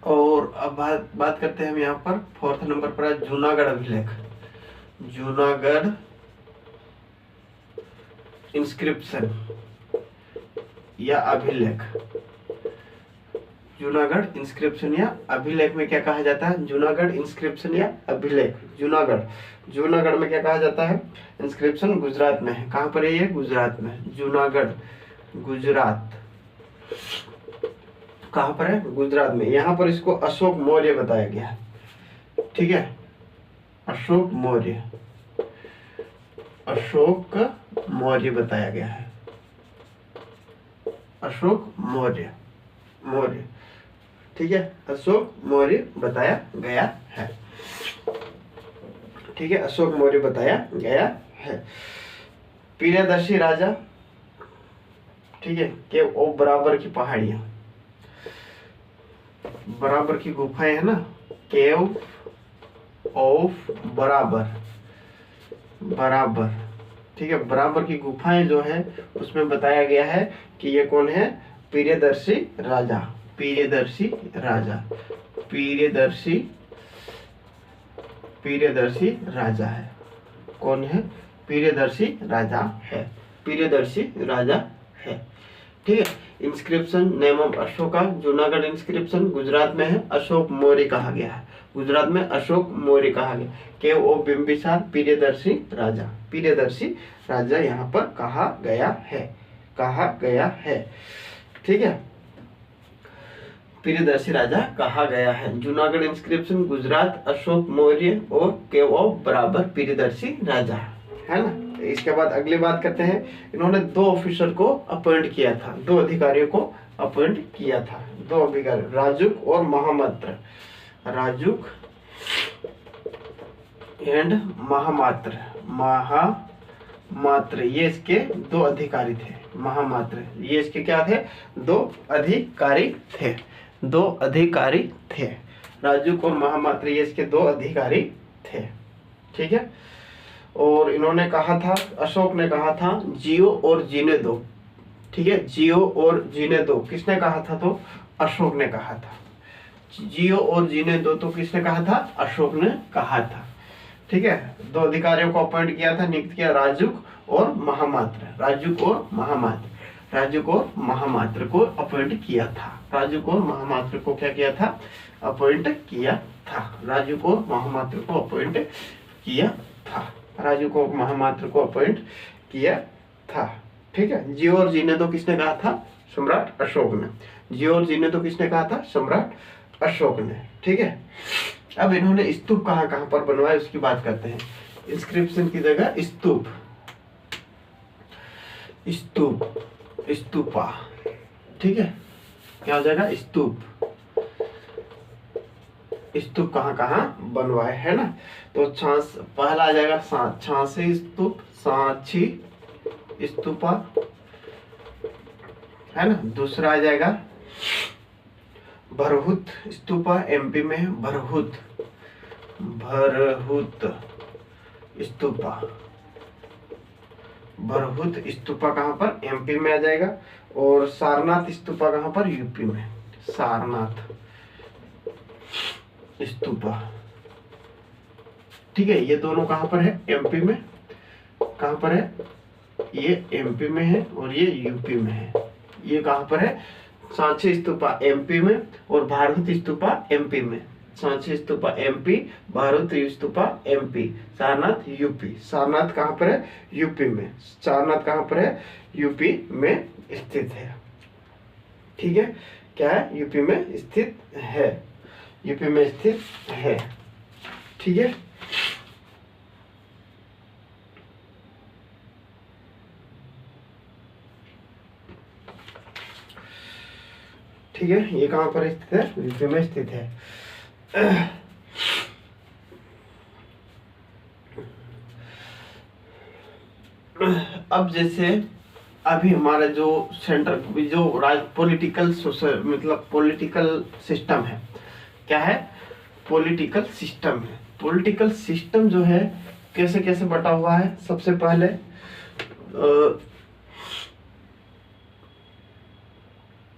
और अब बात करते हैं हम यहाँ पर 4th नंबर पर है जूनागढ़ अभिलेख। जूनागढ़ इंस्क्रिप्शन या अभिलेख। जूनागढ़ इंस्क्रिप्शन या अभिलेख में क्या कहा जाता है? जूनागढ़ इंस्क्रिप्शन या अभिलेख। जूनागढ़, जूनागढ़ में क्या कहा जाता है? इंस्क्रिप्शन गुजरात में है। कहाँ पर है ये? गुजरात में। जूनागढ़ गुजरात कहाँ पर है? गुजरात में। यहाँ पर इसको अशोक मौर्य बताया गया है। ठीक है, अशोक मौर्य, अशोक मौर्य बताया गया है। अशोक मौर्य, मौर्य। ठीक है, अशोक मौर्य बताया गया है। ठीक है, अशोक मौर्य बताया गया है। प्रियदर्शी राजा, ठीक है, के ओ बराबर की पहाड़ियां, बराबर की गुफाएं है ना, केव ऑफ बराबर, बराबर। ठीक है, बराबर की गुफाएं जो है उसमें बताया गया है कि ये कौन है? प्रियदर्शी राजा, प्रियदर्शी राजा, प्रियदर्शी, प्रियदर्शी राजा है। कौन है? प्रियदर्शी राजा है, प्रियदर्शी राजा है। ठीक है, inscription name of Ashoka, Junagadh inscription Gujarat में है, अशोक मौर्य कहा गया है। गुजरात में अशोक मौर्य कहा गया। केव ऑफ बिंबिसार, प्रियदर्शी राजा, प्रियदर्शी राजा यहाँ पर कहा गया है, कहा गया है। ठीक है, प्रियदर्शी राजा कहा गया है। जूनागढ़ इंस्क्रिप्शन गुजरात, अशोक मौर्य और केव ऑफ बराबर प्रियदर्शी राजा, है ना। इसके बाद अगली बात करते हैं। इन्होंने 2 ऑफिसर को अपॉइंट किया था, 2 अधिकारियों को अपॉइंट किया था। 2 अधिकारी, राजुक और महामात्र, राजुक एंड महामात्र, महामात्र ये इसके 2 अधिकारी थे। महामात्र ये इसके क्या थे? 2 अधिकारी थे, 2 अधिकारी थे। राजुक और महामात्र ये इसके 2 अधिकारी थे। ठीक है, और इन्होंने कहा था, अशोक ने कहा था जियो और जीने दो। ठीक है, जियो और जीने दो किसने कहा था? तो अशोक ने कहा था। जियो और जीने दो तो किसने कहा था? अशोक ने कहा था। ठीक है, 2 अधिकारियों को अपॉइंट किया था, नियुक्त किया, राजुक और महामात्र, राजुक और महामात्र, राजुक और महामात्र को अपॉइंट किया था। राजुक और महामात्र को क्या किया था? अपॉइंट किया था। राजुक और महामात्र को अपॉइंट किया था। राजुक और महामात्र को अपॉइंट किया था। ठीक है, जियो और जीने दो किसने कहा था? सम्राट अशोक ने। जियो और जीने दो किसने कहा था? सम्राट अशोक ने। ठीक है, अब इन्होंने स्तूप कहाँ कहाँ पर बनवाए उसकी बात करते हैं। इंस्क्रिप्शन की जगह स्तूप, स्तूप, स्तूपा। ठीक है, क्या हो जाएगा? स्तूप। स्तूप कहाँ कहाँ बनवाए, है ना। तो पहला आ जाएगा झांसी स्तूप, सांची स्तूपा, है ना। दूसरा आ जाएगा भरहुत स्तूपा, एमपी में है भरहुत, भरहुत स्तूपा, भरहुत स्तूपा कहाँ पर? एमपी में आ जाएगा। और सारनाथ स्तूपा कहाँ पर? यूपी में, सारनाथ स्तूपा। ठीक है, ये दोनों कहाँ पर है? एमपी में। कहाँ पर है? ये एमपी में है और ये यूपी में है। ये कहाँ पर है? सांची स्तूपा एमपी में और भारत स्तूपा एमपी में। सांची स्तूपा एमपी, भारूती स्तूपा एमपी, सारनाथ यूपी। सारनाथ कहाँ पर है? यूपी में। सारनाथ कहाँ पर है? यूपी में स्थित है। ठीक है, क्या है? यूपी में स्थित है, यूपी में स्थित है। ठीक है, ठीक है, ये कहाँ पर स्थित है? यूपी में स्थित है। अब जैसे अभी हमारा जो सेंटर जो पॉलिटिकल मतलब पॉलिटिकल सिस्टम है, क्या है? पॉलिटिकल सिस्टम है। पॉलिटिकल सिस्टम जो है कैसे कैसे बटा हुआ है? सबसे पहले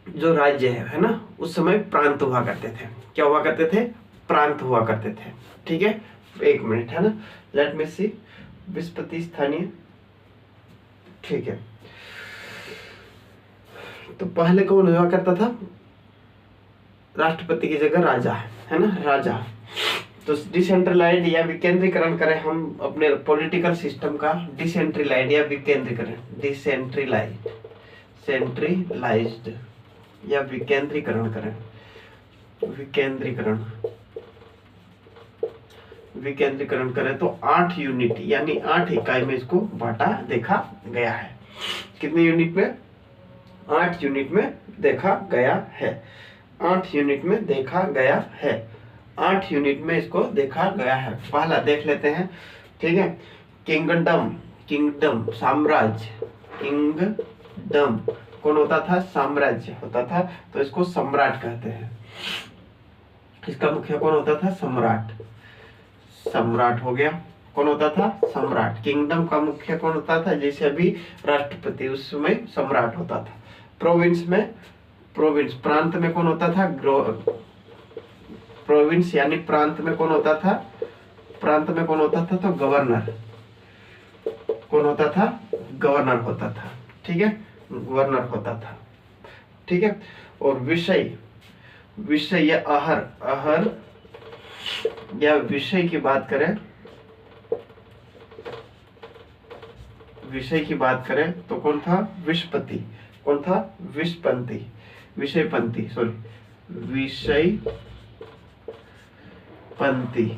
जो राज्य है ना, उस समय प्रांत हुआ करते थे। क्या हुआ करते थे? प्रांत हुआ करते थे। ठीक है, एक मिनट, है ना, लेट मी सी। विस्पति स्थानीय, ठीक है। तो पहले कौन हुआ करता था? राष्ट्रपति की जगह राजा, है ना, राजा। तो डिसेंट्रलाइज या विकेंद्रीकरण करें हम अपने पॉलिटिकल सिस्टम का, डिसेंट्रलाइज या विकेंद्रीकरण, डिसेंट्रलाइज, सेंट्रलाइज्ड या विकेंद्रीकरण करें, विकेंद्रीकरण, विकेंद्रीकरण करें तो 8 यूनिट यानी 8 इकाई में इसको बांटा देखा गया है। कितने यूनिट में? 8 यूनिट में देखा गया है, 8 यूनिट में देखा गया है, 8 यूनिट में इसको देखा गया है। पहला देख लेते हैं, ठीक है। किंगडम, किंगडम साम्राज्य, किंगडम कौन होता था? साम्राज्य होता था, तो इसको सम्राट कहते हैं। इसका मुखिया कौन होता था? सम्राट, सम्राट हो गया। कौन होता था? सम्राट। किंगडम का मुखिया कौन होता था? जैसे अभी राष्ट्रपति, उस समय सम्राट होता था। प्रोविंस में, प्रोविंस प्रांत में कौन होता था? प्रोविंस यानी प्रांत में कौन होता था? प्रांत में कौन होता था? तो गवर्नर। कौन होता था? गवर्नर होता था। ठीक है, गवर्नर होता था। ठीक है, और विषय, विषय या अहर, अहर या विषय की बात करें, विषय की बात करें तो कौन था? विषपति। कौन था? विषपंथी, विषयपंथी, सॉरी, विषय पंथी,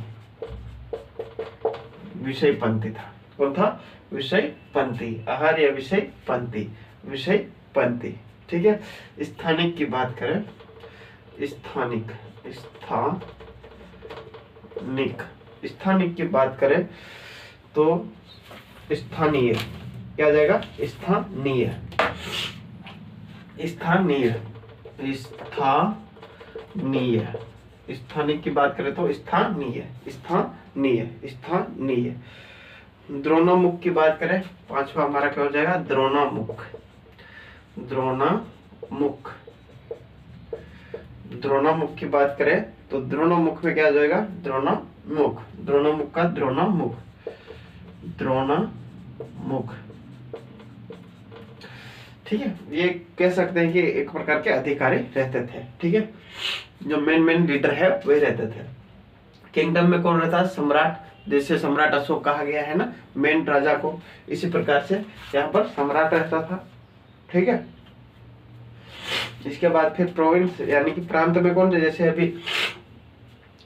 विषय पंथी था। कौन था? विषय पंथी। आहार या विषय पंथी, विषय पंथी। ठीक है, स्थानिक की बात करें, स्थानिक, स्थानिक, स्थानिक की बात करें तो स्थानीय, क्या आ जाएगा? स्थानीय, स्थानीय, स्थानीय। स्थानिक की बात करें तो स्थानीय, स्थानीय, स्थानीय। द्रोणोमुख की बात करें, पांचवा हमारा क्या हो जाएगा? द्रोणोमुख, द्रोणोमुख। द्रोणोमुख की बात करें तो द्रोणोमुख में क्या आ जाएगा? द्रोणोमुख, द्रोणोमुख का द्रोणोमुख, द्रोणोमुख। ठीक है, ये कह सकते हैं कि एक प्रकार के अधिकारी रहते थे। ठीक है, जो मेन लीडर है वही रहते थे। किंगडम में कौन रहता? सम्राट, जैसे सम्राट अशोक कहा गया है ना मेन राजा को, इसी प्रकार से यहाँ पर सम्राट रहता था। ठीक है, इसके बाद फिर प्रोविंस यानी कि प्रांत में कौन, जैसे अभी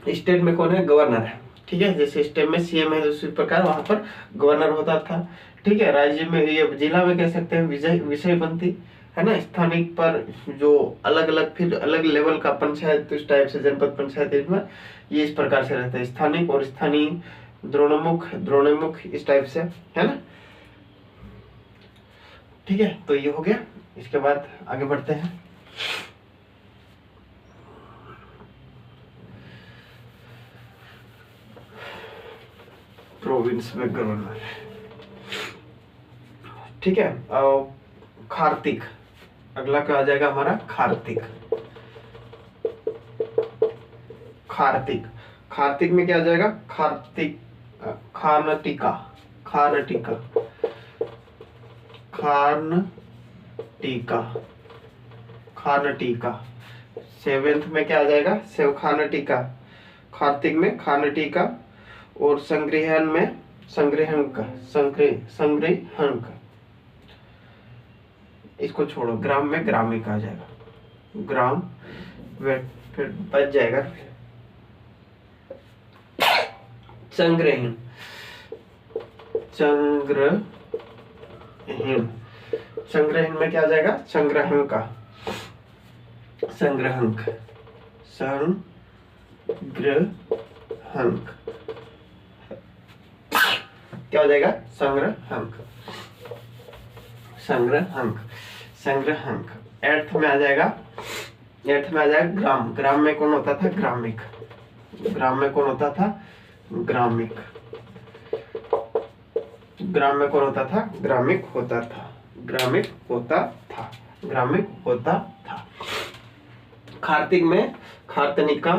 स्टेट में कौन है? गवर्नर है। ठीक है, जैसे स्टेट में सीएम है, उसी प्रकार वहां पर गवर्नर होता था। ठीक है, राज्य में, ये जिला में कह सकते हैं विषयपंथी, है ना। स्थानिक पर जो अलग अलग फिर अलग लेवल का पंचायत, इस टाइप से जनपद पंचायत में ये इस प्रकार से रहता है, स्थानिक और स्थानीय, द्रोणोमुख, द्रोणोमुख, इस टाइप से, है ना। ठीक है, तो ये हो गया। इसके बाद आगे बढ़ते हैं। प्रोविंस में गवर्नर, ठीक है। कार्तिक, अगला क्या आ जाएगा हमारा? कार्तिक, कार्तिक, कार्तिक में क्या आ जाएगा? कार्तिक, खानटिका, खानटिका, खानटिका, खानटिका। सेवेंथ में क्या आ जाएगा? सेव खानटिका, कार्तिक में खानटी का, और संग्रहण में संग्रहण का, संग्रहण का। इसको छोड़ो, ग्राम में ग्रामिक आ जाएगा, ग्राम फिर बच जाएगा संग्रहण, संग्रहण, संग्रहण में क्या आ जाएगा, संग्रहण का, संग्रहण, संग्रहण क्या हो जाएगा, संग्रहण, संग्रहण, संग्रहण। अर्थ में आ जाएगा, अर्थ में आ जाएगा ग्राम, ग्राम में कौन होता था, ग्रामिक, ग्राम में कौन होता था, ग्रामिक, ग्राम में कौन होता था, ग्रामिक होता था, ग्रामिक होता था, ग्रामिक होता था। कार्तिक में कार्तनिका,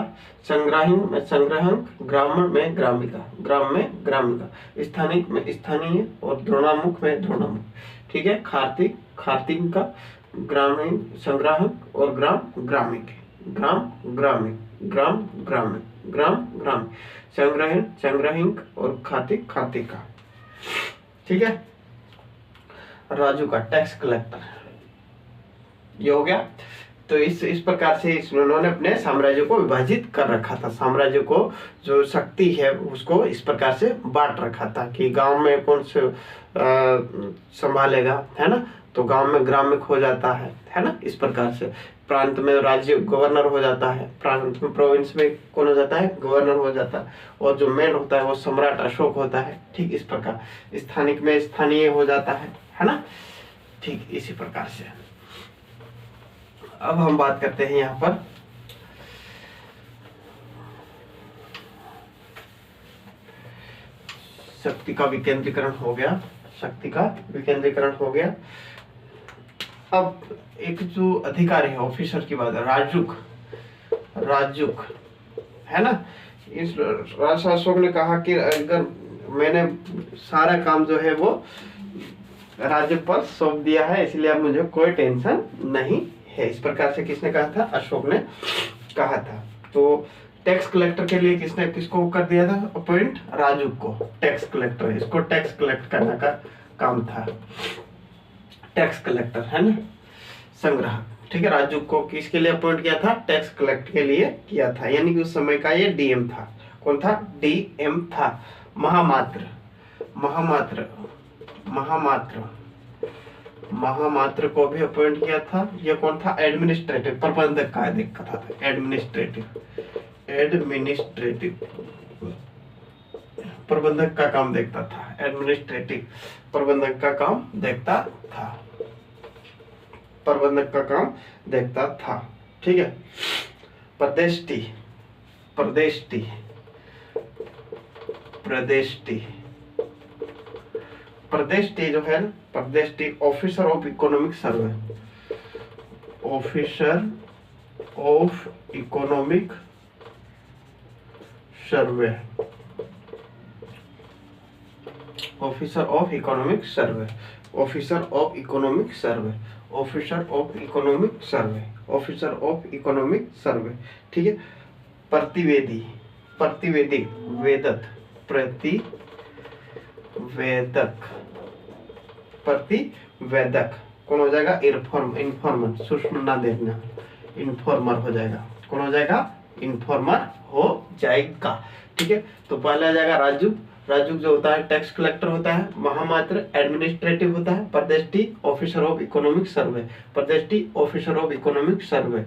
संग्रहण में संग्रहण, ग्रामण में ग्रामिका, ग्राम में ग्रामिका, स्थानिक में स्थानीय, और द्रोणामुख में द्रोणामुख। ठीक है, कार्तिक, कार्तिक का, ग्रामीण संग्रहण, और ग्राम ग्रामिक, ग्राम ग्रामिक, ग्राम ग्रामिक, ग्राम ग्राम, संग्रहण संग्रहिक, और कार्तिक कार्तिका। ठीक है, राजू का टैक्स कलेक्टर, ये हो गया। तो इस प्रकार से उन्होंने अपने साम्राज्य को विभाजित कर रखा था, साम्राज्य को जो शक्ति है उसको इस प्रकार से बांट रखा था कि गांव में कौन से संभालेगा, है ना, तो गांव में ग्रामिक हो जाता है ना, इस प्रकार से प्रांत में राज्य गवर्नर हो जाता है, प्रांत में प्रोविंस में कौन हो जाता है, गवर्नर हो जाता है, और जो मेन होता है वो सम्राट अशोक होता है। ठीक इस प्रकार स्थानिक में स्थानीय हो जाता है ना, ठीक इसी प्रकार से। अब हम बात करते हैं यहाँ पर शक्ति का विकेंद्रीकरण हो गया, शक्ति का विकेंद्रीकरण हो गया। अब एक जो अधिकारी है, ऑफिसर की बात है, राजुक, राजुक है ना। इस राजा अशोक ने कहा कि अगर मैंने सारा काम जो है वो राज्य पर सौंप दिया है, इसलिए अब मुझे कोई टेंशन नहीं है, इस प्रकार से किसने कहा था, अशोक ने कहा था। तो टैक्स कलेक्टर के लिए किसने किसको कर दिया था अपॉइंट, राजुक को, टैक्स कलेक्टर, इसको टैक्स कलेक्ट करने का काम था, टैक्स कलेक्टर है ना, संग्रह। ठीक है, राजुक को किसके लिए अपॉइंट किया था, टैक्स कलेक्ट के लिए किया था, यानी कि उस समय का ये डीएम था। कौन था, डीएम था। महामात्र, महामात्र, महामात्र, महामात्र को भी अपॉइंट किया था। ये कौन था, एडमिनिस्ट्रेटिव, प्रबंधक का देखा था, एडमिनिस्ट्रेटिव, एडमिनिस्ट्रेटिव प्रबंधक का काम देखता था, एडमिनिस्ट्रेटिव प्रबंधक का काम देखता था, प्रबंधक का काम देखता था। ठीक है, प्रदेष्टि, प्रदेष्टि, प्रदेष्टि, प्रदेष्टि जो है, प्रदेष्टि officer of economic survey, officer of economic survey, officer of economic survey, officer of economic survey, officer of economic survey, officer of economic survey. ठीक है, प्रतिवेदी, प्रतिवेदी, वेदक, प्रतिवेदक, प्रतिवेदक कौन हो जाएगा, इन्फॉर्मर, सूक्ष्म ना देखना, इन्फॉर्मर हो जाएगा, कौन हो जाएगा, इन्फॉर्मर हो जाएगा। ठीक है, तो पहले आ जाएगा राजू, राजू जो होता है टैक्स कलेक्टर होता है, महामात्र एडमिनिस्ट्रेटिव होता है, प्रदेष्टि ऑफिसर ऑफ इकोनॉमिक सर्वे, प्रदेष्टि ऑफिसर ऑफ इकोनॉमिक सर्वे,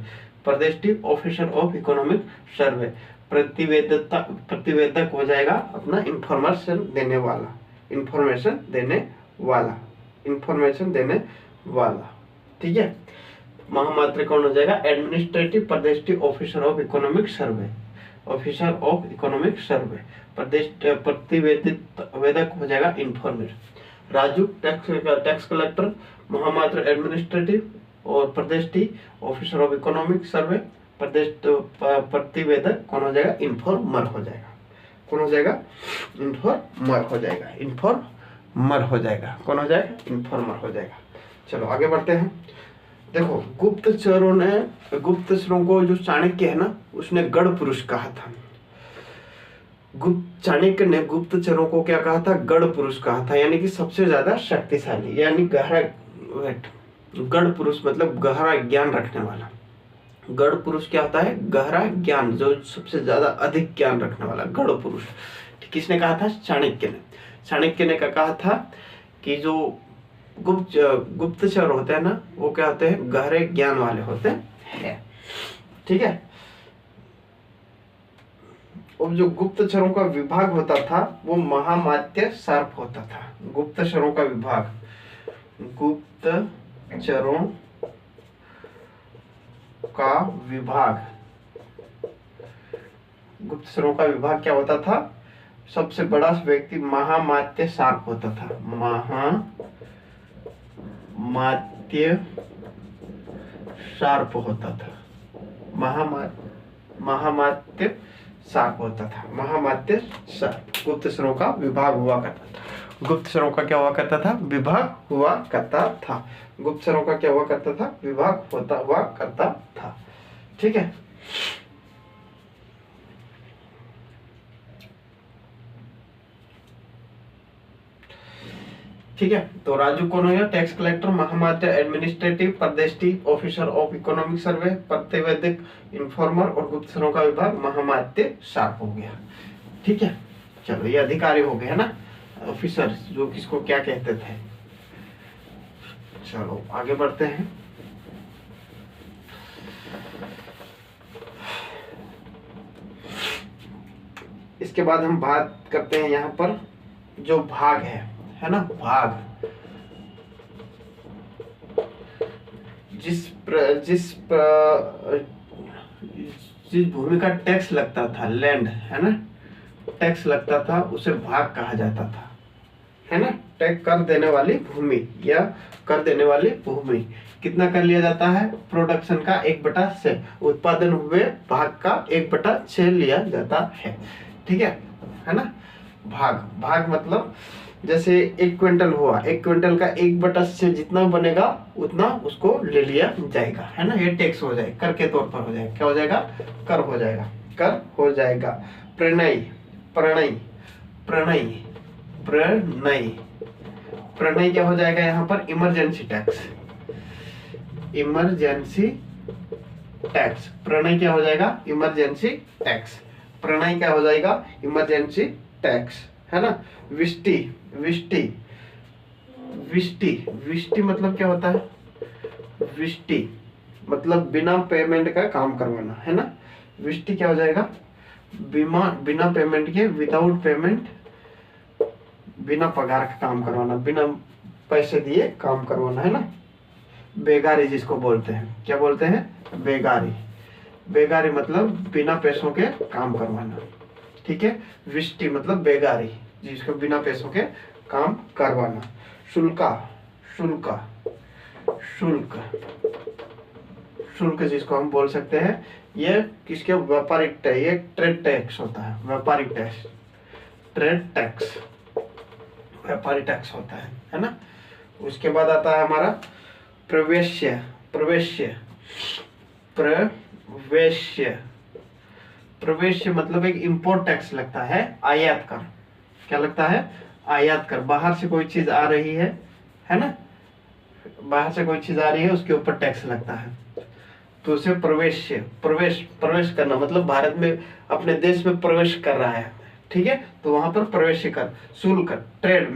प्रदेष्टि ऑफिसर ऑफ इकोनॉमिक सर्वे, प्रतिवेदकता, प्रतिवेदक हो जाएगा अपना इन्फॉर्मेशन देने वाला, इन्फॉर्मेशन देने वाला, इन्फॉर्मेशन देने वाला। ठीक है, महामात्र कौन हो जाएगा, एडमिनिस्ट्रेटिव, प्रदेष्टि officer of economic survey, officer of economic survey, प्रदेश प्रतिवेदक हो जाएगा इन्फॉर्मर। राजू टैक्स कलेक्टर, महामात्र एडमिनिस्ट्रेटिव, और प्रदेष्टि ऑफिसर ऑफ इकोनॉमिक सर्वे, प्रदेश प्रतिवेदक कौन हो जाएगा, इन्फॉर्मर हो जाएगा, कौन हो जाएगा, इन्फॉर्मर हो जाएगा, इन्फॉर्मर हो जाएगा, कौन हो जाएगा, इन्फॉर्मर हो जाएगा। चलो आगे बढ़ते हैं। देखो, गुप्तचरों ने, गुप्तचरों को जो चाणक्य है ना, उसने गढ़ पुरुष कहा था। चाणक्य ने गुप्तचरों को क्या कहा था? गढ़ पुरुष कहा था, यानी कि सबसे ज्यादा शक्तिशाली, यानी गहरा, गढ़ पुरुष मतलब गहरा ज्ञान रखने वाला। गढ़ पुरुष क्या होता है? गहरा ज्ञान, जो सबसे ज्यादा अधिक ज्ञान रखने वाला, गढ़ पुरुष। किसने कहा था? चाणक्य ने। चाणक्य ने क्या कहा था कि जो गुप्तचर होते हैं ना, वो क्या होते हैं? गहरे ज्ञान वाले होते हैं। ठीक है। और जो गुप्तचरों का विभाग होता था वो महामात्य शार्प होता था। गुप्तचरों का विभाग, गुप्तचरों का विभाग, गुप्तचरों का विभाग क्या होता था? सबसे बड़ा व्यक्ति महामात्य शार्प होता था। महामात्य शार्प होता था। महामात्य शार्प होता था। महामात्य शार्प गुप्तचरों का विभाग हुआ करता था। गुप्तचरों का क्या हुआ करता था? विभाग हुआ करता था। गुप्तचरों का क्या हुआ करता था? विभाग हुआ करता था। ठीक है। ठीक है। तो राजू कौन हो गया? टैक्स कलेक्टर, महामात्य एडमिनिस्ट्रेटिव, परदेष्टि ऑफिसर ऑफ इकोनॉमिक सर्वे, प्रतिवेदक इन्फॉर्मर, और गुप्तचरों का विभाग महामात्य शार्प हो गया। ठीक है। चलो ये अधिकारी हो गए है ना, ऑफिसर, जो किसको क्या कहते थे। चलो आगे बढ़ते हैं। इसके बाद हम बात करते हैं यहाँ पर जो भाग है ना, भाग, जिस भूमि का टैक्स लगता था, लैंड है ना, टैक्स लगता था, उसे भाग कहा जाता था, है ना। टैक्स कर देने वाली भूमि या कर देने वाली भूमि कितना कर लिया जाता है? प्रोडक्शन का 1/6, उत्पादन हुए भाग का 1/6 लिया जाता है। ठीक है ना। भाग मतलब जैसे 1 क्विंटल हुआ, 1 क्विंटल का 1/6 जितना बनेगा उतना उसको ले लिया जाएगा, है ना। ये टैक्स हो जाएगा, कर के तौर पर हो जाएगा। क्या हो जाएगा? कर हो जाएगा, कर हो जाएगा। प्रणय, प्रणय, प्रणय, प्रणय, प्रणय क्या हो जाएगा यहाँ पर? Emergency tax, emergency tax. Pranay क्या हो जाएगा? Emergency tax. प्रणय क्या हो जाएगा? इमरजेंसी टैक्स, है ना। विष्टि, विष्टि, विष्टि, विष्टि मतलब क्या होता है? विष्टि मतलब बिना पेमेंट का काम करवाना, है ना। विष्टि क्या हो जाएगा? बिना पेमेंट के, विदाउट पेमेंट, बिना पगार का काम करवाना, बिना पैसे दिए काम करवाना, है ना। बेगारी जिसको बोलते हैं, क्या बोलते हैं? बेगारी। बेगारी मतलब बिना पैसों के काम करवाना। ठीक है। विष्टि मतलब बेगारी, जिसको बिना पैसों के काम करवाना। शुल्का, शुल्का, शुल्क, शुल्क जिसको हम बोल सकते हैं, ये किसके? व्यापारिक टैक्स, ये ट्रेड टैक्स होता है। व्यापारिक टैक्स, ट्रेड टैक्स, व्यापारी टैक्स होता है ना। उसके बाद आता है हमारा प्रवेश्य, प्रवेश्य, प्रवेश्य, प्रवेश्य मतलब एक इंपोर्ट टैक्स लगता है, आयात कर। क्या लगता है? आयात कर। बाहर से कोई चीज आ रही है ना, बाहर से कोई चीज आ रही है, उसके ऊपर टैक्स लगता है, तो उसे प्रवेश्य, प्रवेश करना मतलब भारत में, अपने देश में प्रवेश कर रहा है। ठीक है। तो वहां पर प्रवेश कर। शुल्क ट्रेड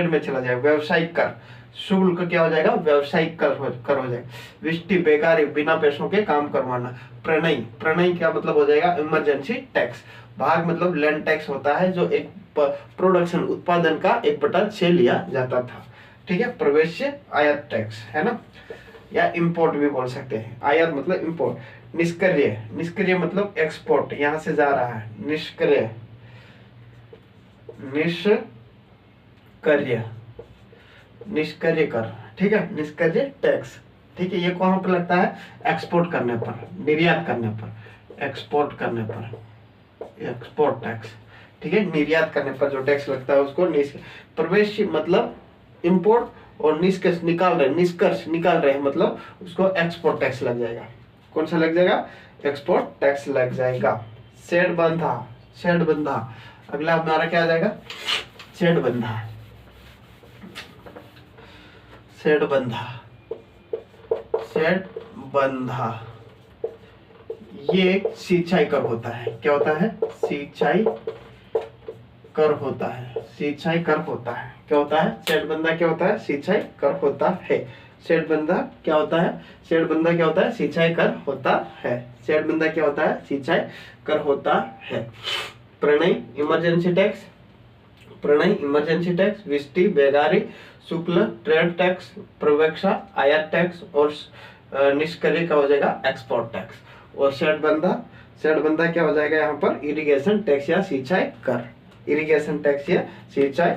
में चला जाएगा, व्यावसायिक कर। शुल्क क्या हो जाएगा? व्यावसायिक कर हो जाएगा। विष्टि बेगारी, बिना पैसों के काम करवाना। प्रणय, प्रणय क्या मतलब हो जाएगा? Emergency tax. भाग मतलब लैंड टैक्स होता है, जो एक प्रोडक्शन, उत्पादन का 1/6 लिया जाता था। ठीक है। प्रवेश्य आयात टैक्स, है ना, या इंपोर्ट भी बोल सकते हैं। आयात मतलब इंपोर्ट। निष्क्रिय, निष्क्रिय मतलब एक्सपोर्ट, यहां से जा रहा है। निष्क्रिय, निष्क्रिय, निष्क्रिय कर। ठीक है। निष्क्रिय टैक्स। ठीक है। ये कहां पर लगता है? एक्सपोर्ट करने पर, निर्यात करने पर, एक्सपोर्ट करने पर, एक्सपोर्ट टैक्स। ठीक है। निर्यात करने पर जो टैक्स लगता है उसको प्रवेश मतलब इंपोर्ट, और निष्कर्ष निकाल रहे, निष्कर्ष निकाल रहे हैं मतलब उसको एक्सपोर्ट टैक्स लग जाएगा। कौन सा लग जाएगा? एक्सपोर्ट टैक्स लग जाएगा। शेड बंधा, शेड बंधा, अगला हमारा क्या आ जाएगा, सेठ बंधा। सेठ बंधा, सेठ बंधा ये सिंचाई कर होता है। क्या होता है, सिंचाई कर होता है। सिंचाई कर होता है, क्या होता है, सेठ बंधा क्या होता है, सिंचाई कर होता है। सेठ बंधा क्या होता है, सेठ बंधा क्या होता है, सिंचाई कर होता है। सेठ बंधा क्या होता है, सिंचाई कर होता है। प्रणय इमरजेंसी टैक्स, प्रणय इमरजेंसी टैक्स, विष्टि बेगारी, शुक्ल ट्रेड टैक्स, प्रवेक्षा आयात टैक्स और निष्क्रिय क्या हो जाएगा, एक्सपोर्ट टैक्स। और सेठ बंधा क्या हो जाएगा यहाँ पर, इरिगेशन टैक्स या सिंचाई कर। इरिगेशन टैक्स या सिंचाई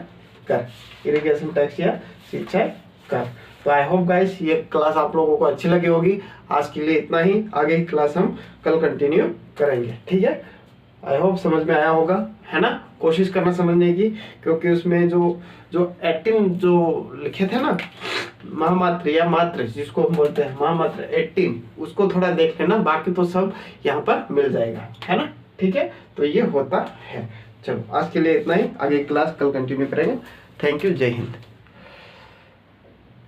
कर, इरिगेशन टैक्स या सिंचाई कर। तो आई होप गाइस ये क्लास आप लोगों को अच्छी लगी होगी। आज के लिए इतना ही, आगे की क्लास हम कल कंटिन्यू करेंगे, ठीक है। आई होप समझ में आया होगा, है ना। कोशिश करना समझने की, क्योंकि उसमें जो 18 जो लिखे थे ना, महामात्र या मात्र जिसको हम बोलते हैं महामात्र 18, उसको थोड़ा देख लेना, बाकी तो सब यहाँ पर मिल जाएगा, है ना, ठीक है। तो ये होता है। चलो आज के लिए इतना ही, आगे क्लास कल कंटिन्यू करेंगे। थैंक यू, जय हिंद।